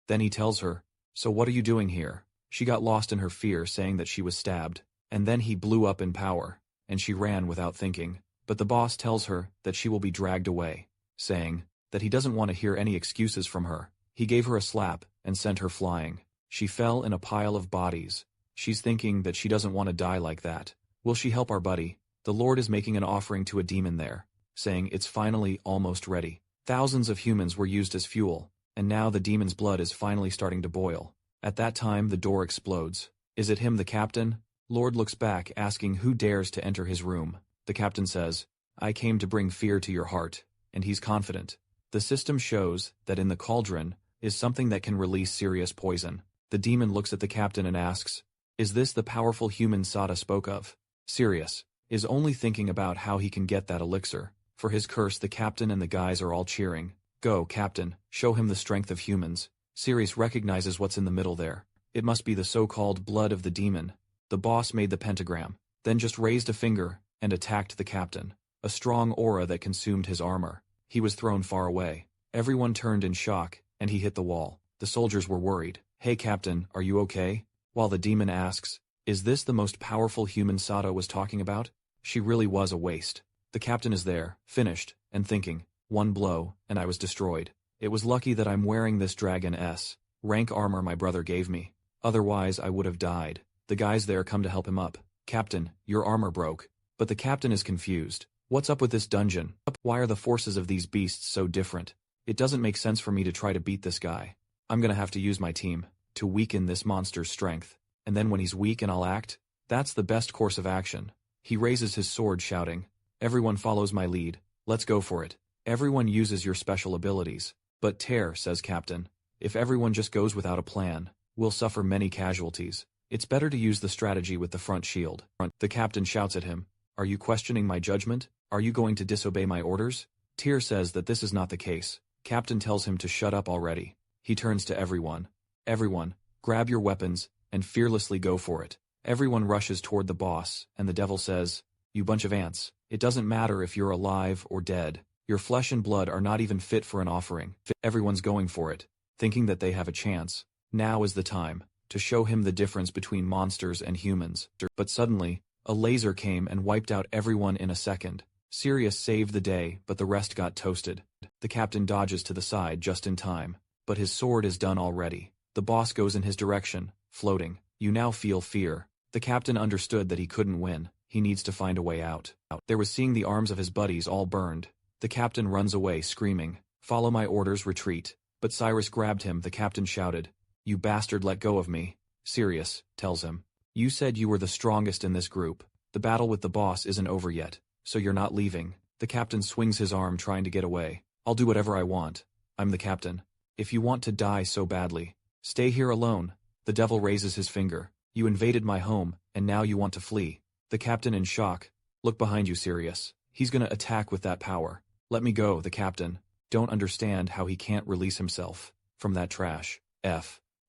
Then he tells her, so what are you doing here? She got lost in her fear saying that she was stabbed, and then he blew up in power, and she ran without thinking. But the boss tells her that she will be dragged away, saying that he doesn't want to hear any excuses from her. He gave her a slap and sent her flying. She fell in a pile of bodies. She's thinking that she doesn't want to die like that. Will she help our buddy? The Lord is making an offering to a demon there, saying it's finally almost ready. Thousands of humans were used as fuel, and now the demon's blood is finally starting to boil. At that time the door explodes. Is it him, the captain? Lord looks back asking who dares to enter his room. The captain says, I came to bring fear to your heart, and he's confident. The system shows that in the cauldron is something that can release serious poison. The demon looks at the captain and asks, is this the powerful human Sada spoke of? Sirius is only thinking about how he can get that elixir. For his curse, the captain and the guys are all cheering. Go, captain, show him the strength of humans. Sirius recognizes what's in the middle there. It must be the so-called blood of the demon. The boss made the pentagram, then just raised a finger and attacked the captain. A strong aura that consumed his armor. He was thrown far away. Everyone turned in shock, and he hit the wall. The soldiers were worried. Hey captain, are you okay? While the demon asks, is this the most powerful human Sada was talking about? She really was a waste. The captain is there, finished, and thinking, one blow, and I was destroyed. It was lucky that I'm wearing this Dragon S rank armor my brother gave me. Otherwise I would have died. The guys there come to help him up. Captain, your armor broke. But the captain is confused. What's up with this dungeon? Why are the forces of these beasts so different? It doesn't make sense for me to try to beat this guy. I'm gonna have to use my team to weaken this monster's strength. And then when he's weak and I'll act, that's the best course of action. He raises his sword shouting, everyone follows my lead. Let's go for it. Everyone uses your special abilities. But Tear, says Captain, if everyone just goes without a plan, we'll suffer many casualties. It's better to use the strategy with the front shield. The captain shouts at him, are you questioning my judgment? Are you going to disobey my orders? Tear says that this is not the case. Captain tells him to shut up already. He turns to everyone. Everyone, grab your weapons, and fearlessly go for it. Everyone rushes toward the boss, and the devil says, you bunch of ants, it doesn't matter if you're alive or dead. Your flesh and blood are not even fit for an offering. Everyone's going for it, thinking that they have a chance. Now is the time to show him the difference between monsters and humans. But suddenly, a laser came and wiped out everyone in a second. Sirius saved the day, but the rest got toasted. The captain dodges to the side just in time, but his sword is done already. The boss goes in his direction, floating. You now feel fear. The captain understood that he couldn't win. He needs to find a way out. There was seeing the arms of his buddies all burned. The captain runs away screaming, "Follow my orders, retreat." But Cyrus grabbed him. The captain shouted, "You bastard, let go of me." Sirius tells him, "You said you were the strongest in this group. The battle with the boss isn't over yet, so you're not leaving." The captain swings his arm trying to get away. "I'll do whatever I want. I'm the captain. If you want to die so badly, stay here alone." The devil raises his finger. "You invaded my home, and now you want to flee." The captain in shock. "Look behind you, Sirius. He's gonna attack with that power." "Let me go." The captain don't understand how he can't release himself from that trash.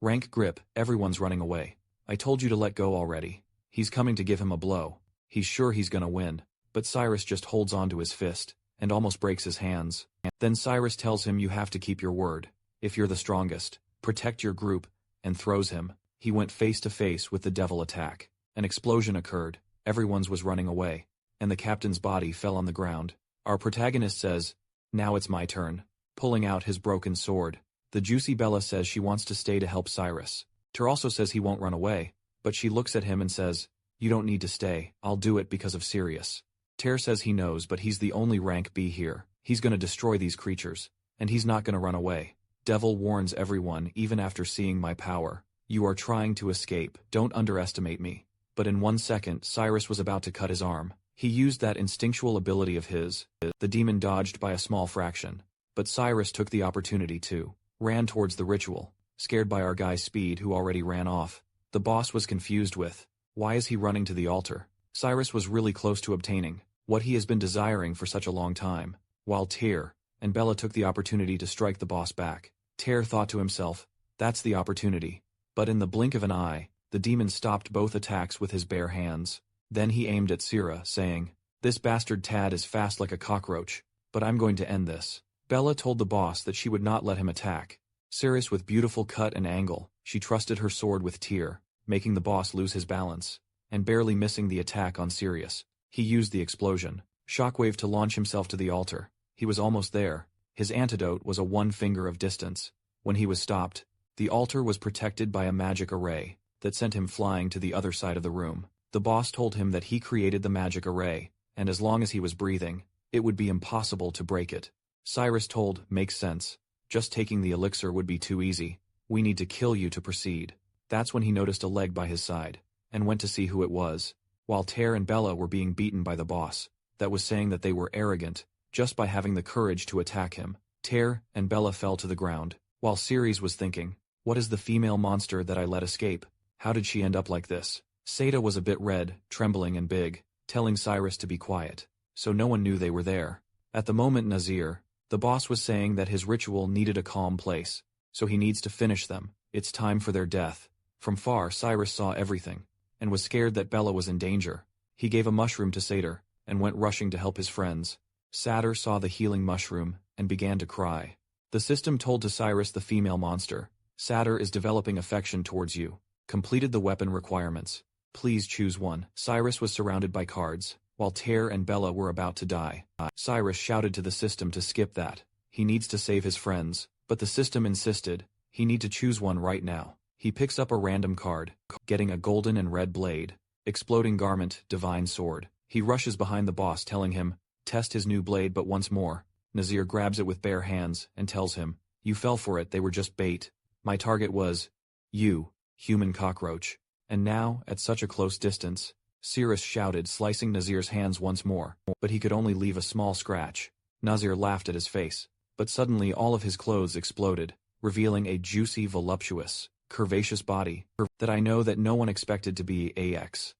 Rank grip. Everyone's running away. "I told you to let go already." He's coming to give him a blow. He's sure he's gonna win, but Cyrus just holds onto his fist and almost breaks his hands. Then Cyrus tells him, "You have to keep your word. If you're the strongest, protect your group," and throws him. He went face to face with the devil attack. An explosion occurred. Everyone's was running away, and the captain's body fell on the ground. Our protagonist says, "Now it's my turn," pulling out his broken sword. The juicy Bella says she wants to stay to help Cyrus. Ter also says he won't run away, but she looks at him and says, "You don't need to stay, I'll do it because of Sirius." Ter says he knows, but he's the only rank B here. He's gonna destroy these creatures, and he's not gonna run away. Devil warns everyone, "Even after seeing my power, you are trying to escape. Don't underestimate me." But in 1 second, Cyrus was about to cut his arm. He used that instinctual ability of his. The demon dodged by a small fraction, but Cyrus took the opportunity to ran towards the ritual, scared by our guy's speed, who already ran off. The boss was confused with, why is he running to the altar? Cyrus was really close to obtaining what he has been desiring for such a long time, while Ter and Bella took the opportunity to strike the boss back. Ter thought to himself, that's the opportunity. But in the blink of an eye, the demon stopped both attacks with his bare hands. Then he aimed at Sira, saying, "This bastard Tad is fast like a cockroach, but I'm going to end this." Bella told the boss that she would not let him attack. Sirius with beautiful cut and angle, she trusted her sword with Ter, making the boss lose his balance, and barely missing the attack on Sirius. He used the explosion shockwave to launch himself to the altar. He was almost there. His antidote was a 1 finger of distance. When he was stopped, the altar was protected by a magic array that sent him flying to the other side of the room. The boss told him that he created the magic array, and as long as he was breathing, it would be impossible to break it. Cyrus told, "Makes sense. Just taking the elixir would be too easy. We need to kill you to proceed." That's when he noticed a leg by his side, and went to see who it was. While Ter and Bella were being beaten by the boss, that was saying that they were arrogant, just by having the courage to attack him. Ter and Bella fell to the ground, while Ceres was thinking, what is the female monster that I let escape? How did she end up like this? Seda was a bit red, trembling and big, telling Cyrus to be quiet, so no one knew they were there. At the moment Nazir, the boss, was saying that his ritual needed a calm place, so he needs to finish them. It's time for their death. From far Cyrus saw everything, and was scared that Bella was in danger. He gave a mushroom to Satyr, and went rushing to help his friends. Satyr saw the healing mushroom, and began to cry. The system told to Cyrus the female monster, "Satyr is developing affection towards you. Completed the weapon requirements. Please choose one." Cyrus was surrounded by cards, while Ter and Bella were about to die. Cyrus shouted to the system to skip that. He needs to save his friends, but the system insisted he need to choose one right now. He picks up a random card, getting a golden and red blade, exploding garment, divine sword. He rushes behind the boss telling him, test his new blade but once more. Nazir grabs it with bare hands and tells him, "You fell for it, they were just bait. My target was you, human cockroach." And now, at such a close distance, Cyrus shouted, slicing Nazir's hands once more, but he could only leave a small scratch. Nazir laughed at his face, but suddenly all of his clothes exploded, revealing a juicy, voluptuous, curvaceous body that I know that no one expected to be a X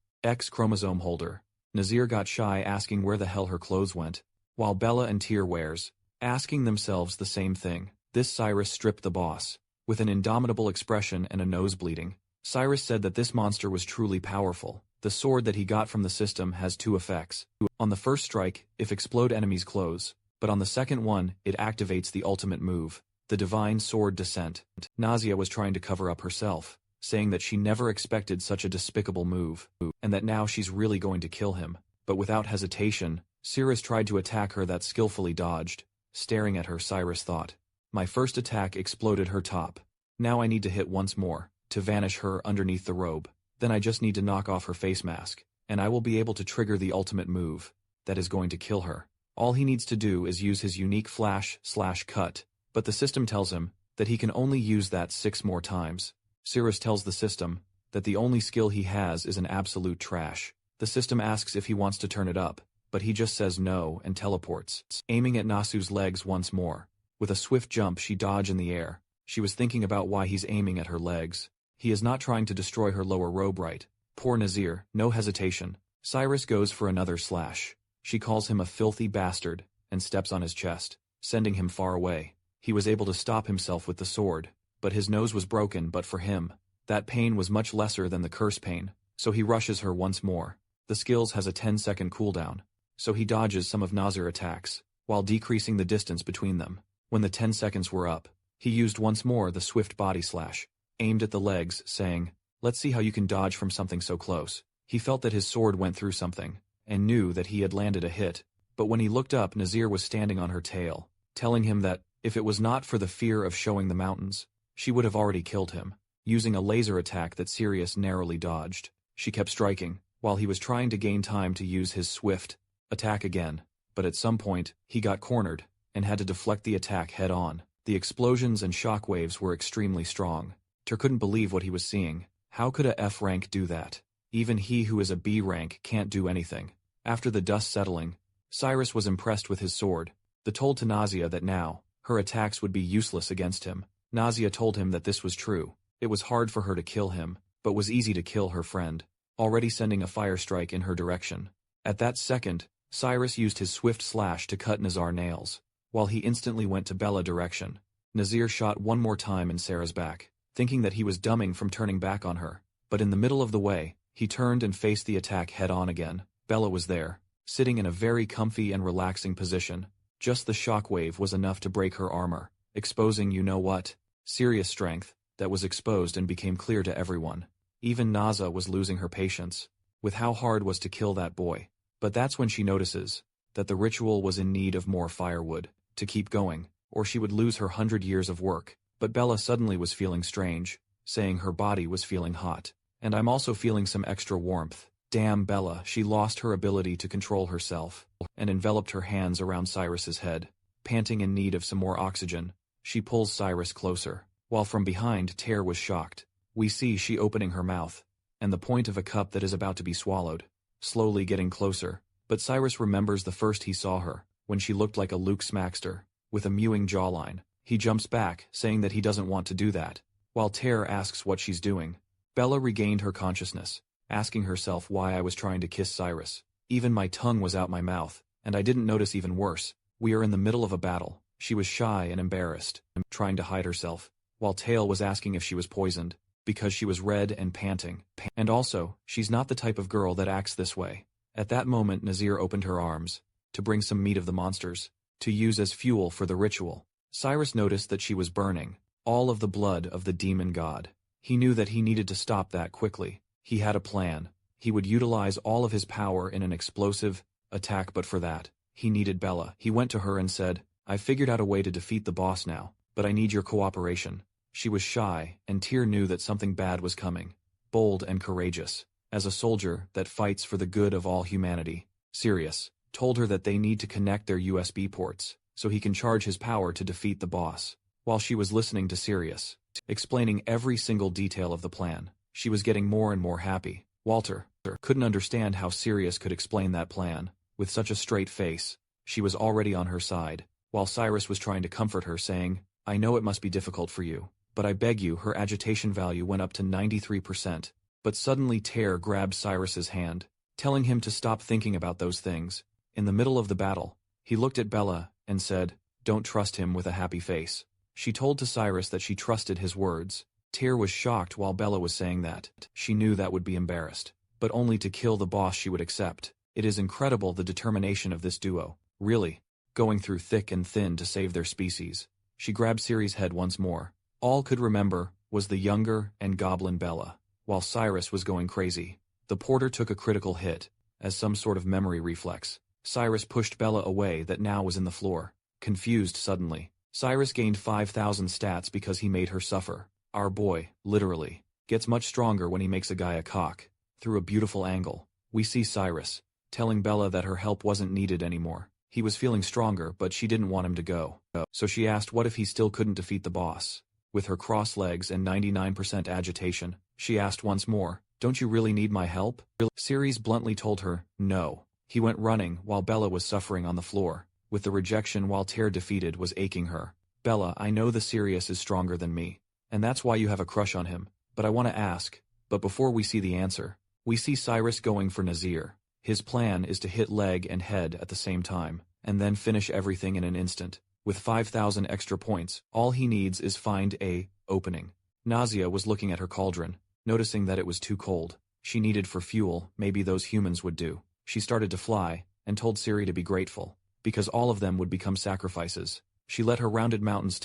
chromosome holder. Nazir got shy, asking where the hell her clothes went, while Bella and Tyr wears, asking themselves the same thing. This Cyrus stripped the boss, with an indomitable expression and a nose bleeding. Cyrus said that this monster was truly powerful. The sword that he got from the system has 2 effects. On the first strike, if explode enemies' clothes, but on the second one, it activates the ultimate move, the divine sword descent. Nausea was trying to cover up herself, saying that she never expected such a despicable move, and that now she's really going to kill him. But without hesitation, Cirrus tried to attack her that skillfully dodged. Staring at her, Cyrus thought. My first attack exploded her top. Now I need to hit once more, to vanish her underneath the robe. Then I just need to knock off her face mask, and I will be able to trigger the ultimate move that is going to kill her. All he needs to do is use his unique flash/cut, but the system tells him that he can only use that 6 more times. Cirrus tells the system that the only skill he has is an absolute trash. The system asks if he wants to turn it up, but he just says no and teleports, aiming at Nasu's legs once more. With a swift jump she dodged in the air. She was thinking about why he's aiming at her legs. He is not trying to destroy her lower robe, right? Poor Nazir, no hesitation. Cyrus goes for another slash. She calls him a filthy bastard, and steps on his chest, sending him far away. He was able to stop himself with the sword, but his nose was broken. But for him, that pain was much lesser than the curse pain, so he rushes her once more. The skills has a 10-second cooldown, so he dodges some of Nazir's attacks, while decreasing the distance between them. When the 10 seconds were up, he used once more the swift body slash, aimed at the legs, saying, "Let's see how you can dodge from something so close." He felt that his sword went through something, and knew that he had landed a hit. But when he looked up, Nazir was standing on her tail, telling him that, if it was not for the fear of showing the mountains, she would have already killed him. Using a laser attack that Sirius narrowly dodged, she kept striking, while he was trying to gain time to use his swift attack again. But at some point, he got cornered, and had to deflect the attack head-on. The explosions and shockwaves were extremely strong. Ter couldn't believe what he was seeing. How could a F rank do that? Even he who is a B rank can't do anything. After the dust settling, Cyrus was impressed with his sword. They told to Nausea that now, her attacks would be useless against him. Nausea told him that this was true. It was hard for her to kill him, but was easy to kill her friend, already sending a fire strike in her direction. At that second, Cyrus used his swift slash to cut Nazir's nails, while he instantly went to Bella's direction. Nazir shot one more time in Sarah's back, thinking that he was dumbing from turning back on her, but in the middle of the way, he turned and faced the attack head-on again. Bella was there, sitting in a very comfy and relaxing position. Just the shockwave was enough to break her armor, exposing you-know-what, serious strength, that was exposed and became clear to everyone. Even Naza was losing her patience, with how hard was to kill that boy. But that's when she notices that the ritual was in need of more firewood to keep going, or she would lose her 100 years of work. But Bella suddenly was feeling strange, saying her body was feeling hot. And I'm also feeling some extra warmth. Damn Bella, she lost her ability to control herself, and enveloped her hands around Cyrus's head. Panting in need of some more oxygen, she pulls Cyrus closer, while from behind Ter was shocked. We see she opening her mouth, and the point of a cup that is about to be swallowed, slowly getting closer. But Cyrus remembers the first he saw her, when she looked like a Luke Smackster, with a mewing jawline. He jumps back, saying that he doesn't want to do that, while Ter asks what she's doing. Bella regained her consciousness, asking herself why I was trying to kiss Cyrus. Even my tongue was out my mouth, and I didn't notice. Even worse, we are in the middle of a battle. She was shy and embarrassed, trying to hide herself, while Tail was asking if she was poisoned, because she was red and panting. And also, she's not the type of girl that acts this way. At that moment Nazir opened her arms, to bring some meat of the monsters, to use as fuel for the ritual. Cyrus noticed that she was burning, all of the blood of the demon god. He knew that he needed to stop that quickly. He had a plan. He would utilize all of his power in an explosive attack, but for that, he needed Bella. He went to her and said, "I figured out a way to defeat the boss now, but I need your cooperation." She was shy, and Tyr knew that something bad was coming. Bold and courageous, as a soldier that fights for the good of all humanity, Sirius told her that they need to connect their USB ports, so he can charge his power to defeat the boss. While she was listening to Sirius, explaining every single detail of the plan, she was getting more and more happy. Walter couldn't understand how Sirius could explain that plan, with such a straight face. She was already on her side, while Cyrus was trying to comfort her, saying, "I know it must be difficult for you, but I beg you." Her agitation value went up to 93%. But suddenly Ter grabbed Cyrus's hand, telling him to stop thinking about those things. In the middle of the battle, he looked at Bella, and said, "Don't trust him," with a happy face. She told to Cyrus that she trusted his words. Ter was shocked while Bella was saying that. She knew that would be embarrassed, but only to kill the boss she would accept. It is incredible the determination of this duo, really, going through thick and thin to save their species. She grabbed Ciri's head once more. All could remember was the younger and goblin Bella, while Cyrus was going crazy. The porter took a critical hit, as some sort of memory reflex. Cyrus pushed Bella away that now was in the floor. Confused suddenly. Cyrus gained 5,000 stats because he made her suffer. Our boy, literally, gets much stronger when he makes a guy a cock. Through a beautiful angle, we see Cyrus telling Bella that her help wasn't needed anymore. He was feeling stronger, but she didn't want him to go. So she asked what if he still couldn't defeat the boss. With her crossed legs and 99% agitation, she asked once more, "Don't you really need my help?" Ceres bluntly told her, "No." He went running while Bella was suffering on the floor, with the rejection while Tear defeated was aching her. "Bella, I know the Sirius is stronger than me, and that's why you have a crush on him, but I want to ask." But before we see the answer, we see Cyrus going for Nazir. His plan is to hit leg and head at the same time, and then finish everything in an instant. With 5,000 extra points, all he needs is find a opening. Nausea was looking at her cauldron, noticing that it was too cold. She needed for fuel, maybe those humans would do. She started to fly, and told Siri to be grateful, because all of them would become sacrifices. She let her rounded mountains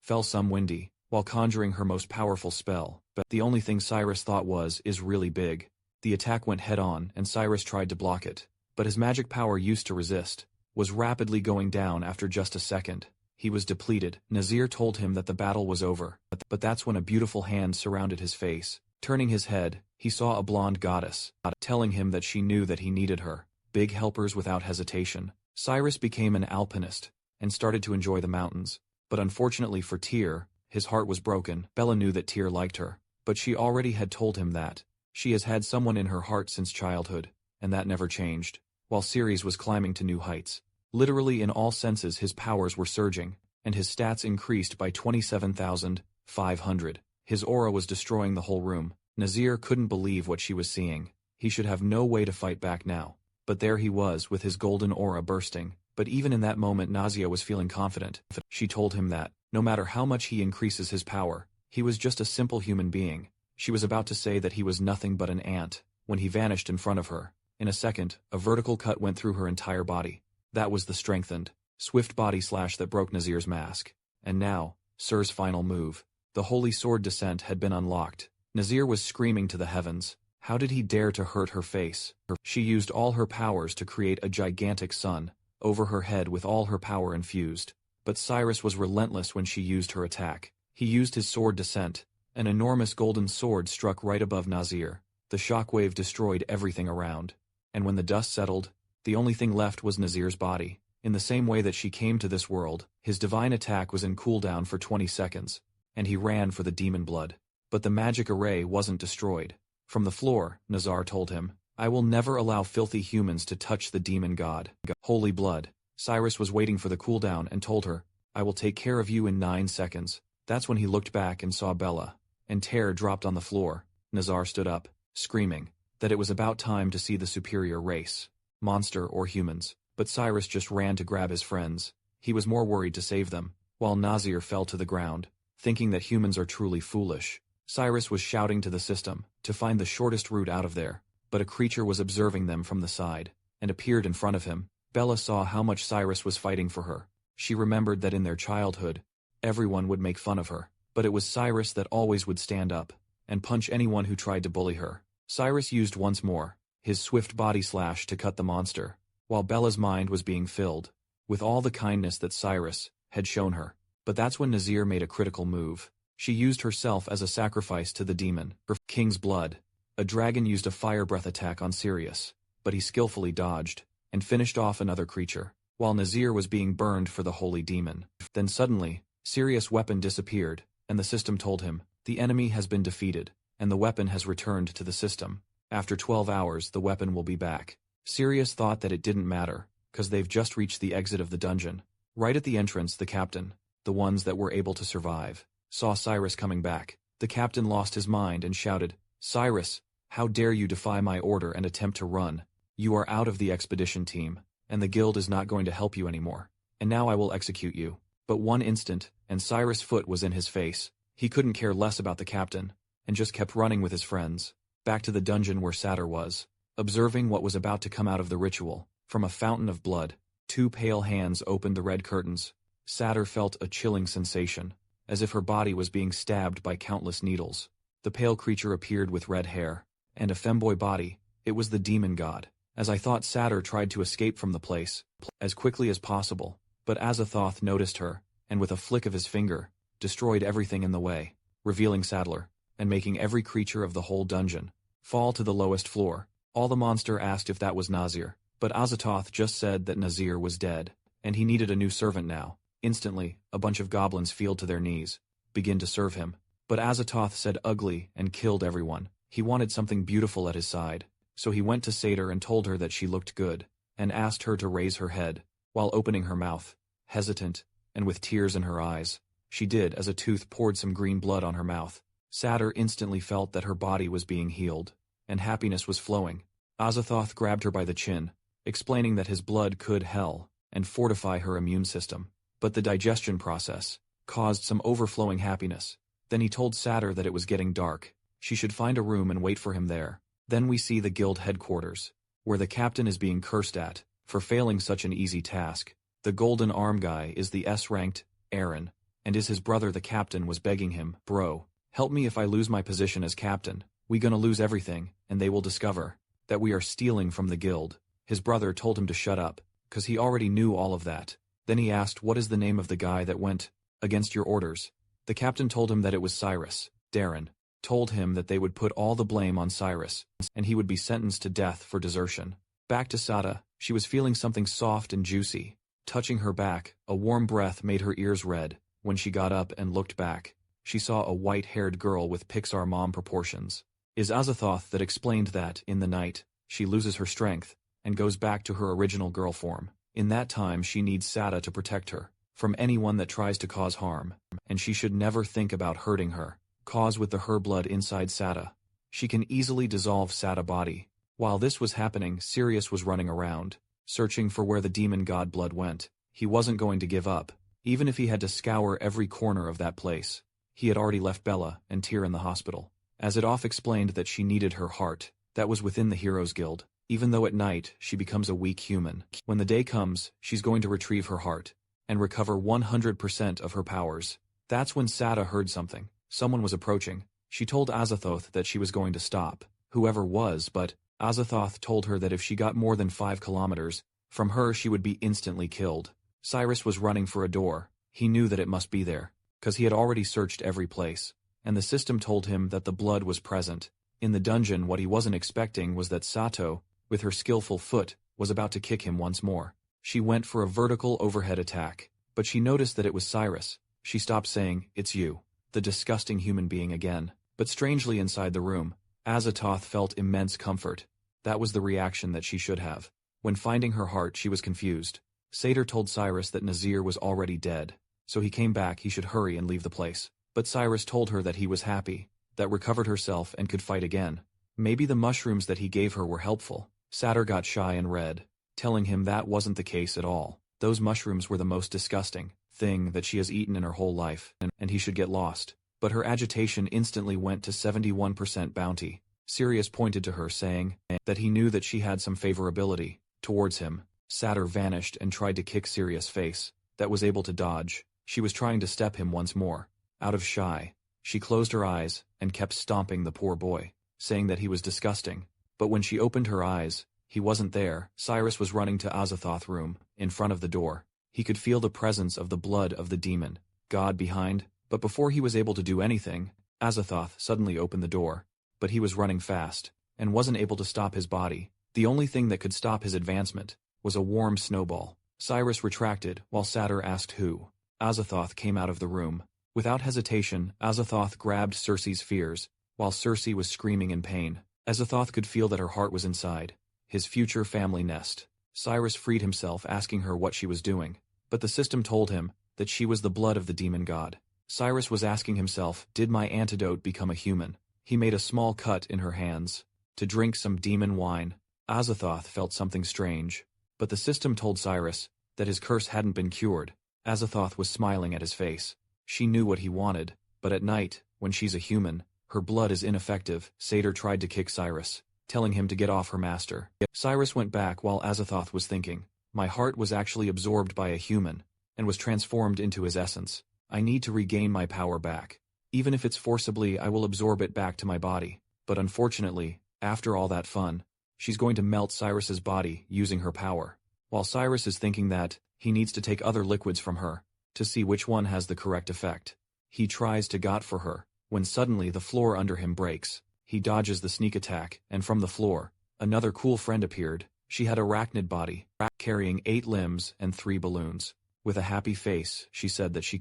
fell some windy, while conjuring her most powerful spell. But the only thing Cyrus thought is really big. The attack went head-on and Cyrus tried to block it, but his magic power used to resist was rapidly going down after just a second. He was depleted. Nazir told him that the battle was over, but that's when a beautiful hand surrounded his face. Turning his head, he saw a blonde goddess, telling him that she knew that he needed her. Big helpers without hesitation. Cyrus became an alpinist, and started to enjoy the mountains. But unfortunately for Tyr, his heart was broken. Bella knew that Tyr liked her, but she already had told him that she has had someone in her heart since childhood, and that never changed. While Ceres was climbing to new heights. Literally in all senses his powers were surging, and his stats increased by 27,500. His aura was destroying the whole room. Nazir couldn't believe what she was seeing. He should have no way to fight back now. But there he was with his golden aura bursting. But even in that moment Nausea was feeling confident. She told him that, no matter how much he increases his power, he was just a simple human being. She was about to say that he was nothing but an ant, when he vanished in front of her. In a second, a vertical cut went through her entire body. That was the strengthened, swift body slash that broke Nazir's mask. And now, Sir's final move. The holy sword descent had been unlocked. Nazir was screaming to the heavens. How did he dare to hurt her face? She used all her powers to create a gigantic sun over her head with all her power infused. But Cyrus was relentless when she used her attack. He used his sword descent. An enormous golden sword struck right above Nazir. The shockwave destroyed everything around. And when the dust settled, the only thing left was Nazir's body. In the same way that she came to this world, his divine attack was in cooldown for 20 seconds, and he ran for the demon blood. But the magic array wasn't destroyed. From the floor, Nazar told him, "I will never allow filthy humans to touch the demon god." Holy blood. Cyrus was waiting for the cooldown and told her, "I will take care of you in 9 seconds. That's when he looked back and saw Bella, and terror dropped on the floor. Nazar stood up, screaming that it was about time to see the superior race, monster or humans. But Cyrus just ran to grab his friends. He was more worried to save them, while Nazir fell to the ground, thinking that humans are truly foolish. Cyrus was shouting to the system to find the shortest route out of there, but a creature was observing them from the side, and appeared in front of him. Bella saw how much Cyrus was fighting for her. She remembered that in their childhood, everyone would make fun of her, but it was Cyrus that always would stand up and punch anyone who tried to bully her. Cyrus used once more his swift body slash to cut the monster, while Bella's mind was being filled with all the kindness that Cyrus had shown her. But that's when Nazir made a critical move. She used herself as a sacrifice to the demon. For King's blood, a dragon used a fire breath attack on Sirius, but he skillfully dodged and finished off another creature, while Nazir was being burned for the holy demon. Then suddenly, Sirius' weapon disappeared, and the system told him, "The enemy has been defeated, and the weapon has returned to the system. After 12 hours the weapon will be back." Sirius thought that it didn't matter, cause they've just reached the exit of the dungeon. Right at the entrance the captain, the ones that were able to survive, saw Cyrus coming back. The captain lost his mind and shouted, "Cyrus, how dare you defy my order and attempt to run? You are out of the expedition team, and the guild is not going to help you anymore. And now I will execute you." But one instant, and Cyrus' foot was in his face. He couldn't care less about the captain, and just kept running with his friends, back to the dungeon where Satyr was. Observing what was about to come out of the ritual, from a fountain of blood, 2 pale hands opened the red curtains. Satyr felt a chilling sensation, as if her body was being stabbed by countless needles. The pale creature appeared with red hair, and a femboy body. It was the demon god. As I thought, Satyr tried to escape from the place as quickly as possible, but Azathoth noticed her, and with a flick of his finger, destroyed everything in the way, revealing Saddler, and making every creature of the whole dungeon fall to the lowest floor. All the monster asked if that was Nazir, but Azathoth just said that Nazir was dead, and he needed a new servant now. Instantly, a bunch of goblins fell to their knees, begin to serve him. But Azathoth said ugly and killed everyone. He wanted something beautiful at his side, so he went to Satyr and told her that she looked good, and asked her to raise her head, while opening her mouth, hesitant, and with tears in her eyes. She did as a tooth poured some green blood on her mouth. Satyr instantly felt that her body was being healed, and happiness was flowing. Azathoth grabbed her by the chin, explaining that his blood could heal and fortify her immune system. But the digestion process caused some overflowing happiness. Then he told Satyr that it was getting dark. She should find a room and wait for him there. Then we see the guild headquarters, where the captain is being cursed at for failing such an easy task. The golden arm guy is the S-ranked Aaron, and his brother the captain was begging him, "Bro, help me if I lose my position as captain. We gonna lose everything, and they will discover that we are stealing from the guild." His brother told him to shut up, cause he already knew all of that. Then he asked what is the name of the guy that went against your orders. The captain told him that it was Cyrus. Darren told him that they would put all the blame on Cyrus, and he would be sentenced to death for desertion. Back to Sada, she was feeling something soft and juicy, touching her back. A warm breath made her ears red. When she got up and looked back, she saw a white-haired girl with Pixar mom proportions. Is Azathoth that explained that, in the night, she loses her strength, and goes back to her original girl form. In that time she needs Sada to protect her from anyone that tries to cause harm, and she should never think about hurting her. Cause with her blood inside Sada. She can easily dissolve Sada body. While this was happening, Sirius was running around, searching for where the demon god blood went. He wasn't going to give up, even if he had to scour every corner of that place. He had already left Bella and Tyr in the hospital. Azathoth explained that she needed her heart, that was within the Heroes Guild. Even though at night she becomes a weak human, when the day comes, she's going to retrieve her heart, and recover 100% of her powers. That's when Sada heard something. Someone was approaching. She told Azathoth that she was going to stop whoever was, but Azathoth told her that if she got more than 5 kilometers from her she would be instantly killed. Cyrus was running for a door. He knew that it must be there, cause he had already searched every place, and the system told him that the blood was present. In the dungeon, what he wasn't expecting was that Sato, with her skillful foot, was about to kick him once more. She went for a vertical overhead attack, but she noticed that it was Cyrus. She stopped saying, "It's you," the disgusting human being again. But strangely inside the room, Azathoth felt immense comfort. That was the reaction that she should have. When finding her heart she was confused. Satyr told Cyrus that Nazir was already dead, so he came back he should hurry and leave the place. But Cyrus told her that he was happy, that recovered herself and could fight again. Maybe the mushrooms that he gave her were helpful. Satyr got shy and red, telling him that wasn't the case at all. Those mushrooms were the most disgusting thing that she has eaten in her whole life, and he should get lost. But her agitation instantly went to 71% bounty. Sirius pointed to her, saying that he knew that she had some favorability towards him. Satyr vanished and tried to kick Sirius' face, that was able to dodge. She was trying to step him once more. Out of shy, she closed her eyes and kept stomping the poor boy, saying that he was disgusting. But when she opened her eyes, he wasn't there. Cyrus was running to Azathoth's room, in front of the door. He could feel the presence of the blood of the demon god behind, but before he was able to do anything, Azathoth suddenly opened the door. But he was running fast, and wasn't able to stop his body. The only thing that could stop his advancement was a warm snowball. Cyrus retracted, while Satyr asked who. Azathoth came out of the room. Without hesitation, Azathoth grabbed Circe's fears, while Circe was screaming in pain. Azathoth could feel that her heart was inside his future family nest. Cyrus freed himself, asking her what she was doing, but the system told him that she was the blood of the demon god. Cyrus was asking himself, did my antidote become a human? He made a small cut in her hands to drink some demon wine. Azathoth felt something strange, but the system told Cyrus that his curse hadn't been cured. Azathoth was smiling at his face. She knew what he wanted, but at night, when she's a human, her blood is ineffective. Satyr tried to kick Cyrus, telling him to get off her master. Cyrus went back while Azathoth was thinking, my heart was actually absorbed by a human, and was transformed into his essence. I need to regain my power back. Even if it's forcibly, I will absorb it back to my body. But unfortunately, after all that fun, She's going to melt Cyrus's body using her power. While Cyrus is thinking that, he needs to take other liquids from her, to see which one has the correct effect. He tries to got for her, when suddenly the floor under him breaks. He dodges the sneak attack, and from the floor, another cool friend appeared. She had arachnid body, carrying 8 limbs and 3 balloons. With a happy face, she said that she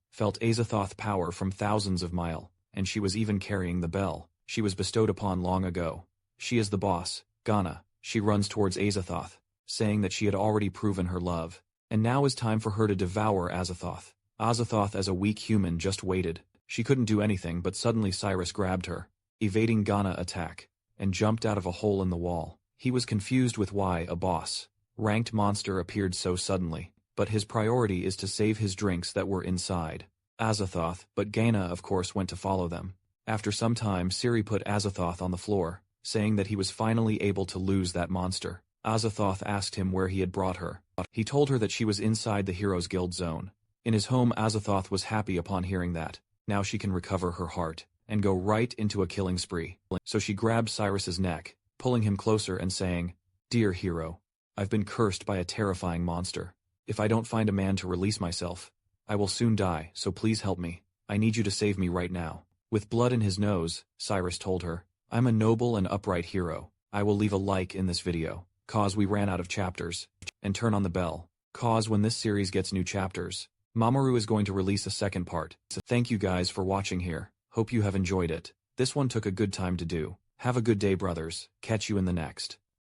felt Azathoth power from thousands of miles, and she was even carrying the bell she was bestowed upon long ago. She is the boss, Ghana. She runs towards Azathoth, saying that she had already proven her love, and now is time for her to devour Azathoth. Azathoth as a weak human just waited. She couldn't do anything, but suddenly Cyrus grabbed her, evading Ghana attack, and jumped out of a hole in the wall. He was confused with why a boss-ranked monster appeared so suddenly, but his priority is to save his drinks that were inside Azathoth, but Ghana of course went to follow them. After some time Siri put Azathoth on the floor, saying that he was finally able to lose that monster. Azathoth asked him where he had brought her. He told her that she was inside the Heroes Guild zone. In his home, Azathoth was happy upon hearing that. Now she can recover her heart, and go right into a killing spree. So she grabbed Cyrus's neck, pulling him closer and saying, "Dear hero, I've been cursed by a terrifying monster. If I don't find a man to release myself, I will soon die, so please help me. I need you to save me right now." With blood in his nose, Cyrus told her, "I'm a noble and upright hero. I will leave a like in this video, cause we ran out of chapters, and turn on the bell, cause when this series gets new chapters, Mamoru is going to release a second part. So thank you guys for watching here. Hope you have enjoyed it. This one took a good time to do. Have a good day, brothers. Catch you in the next.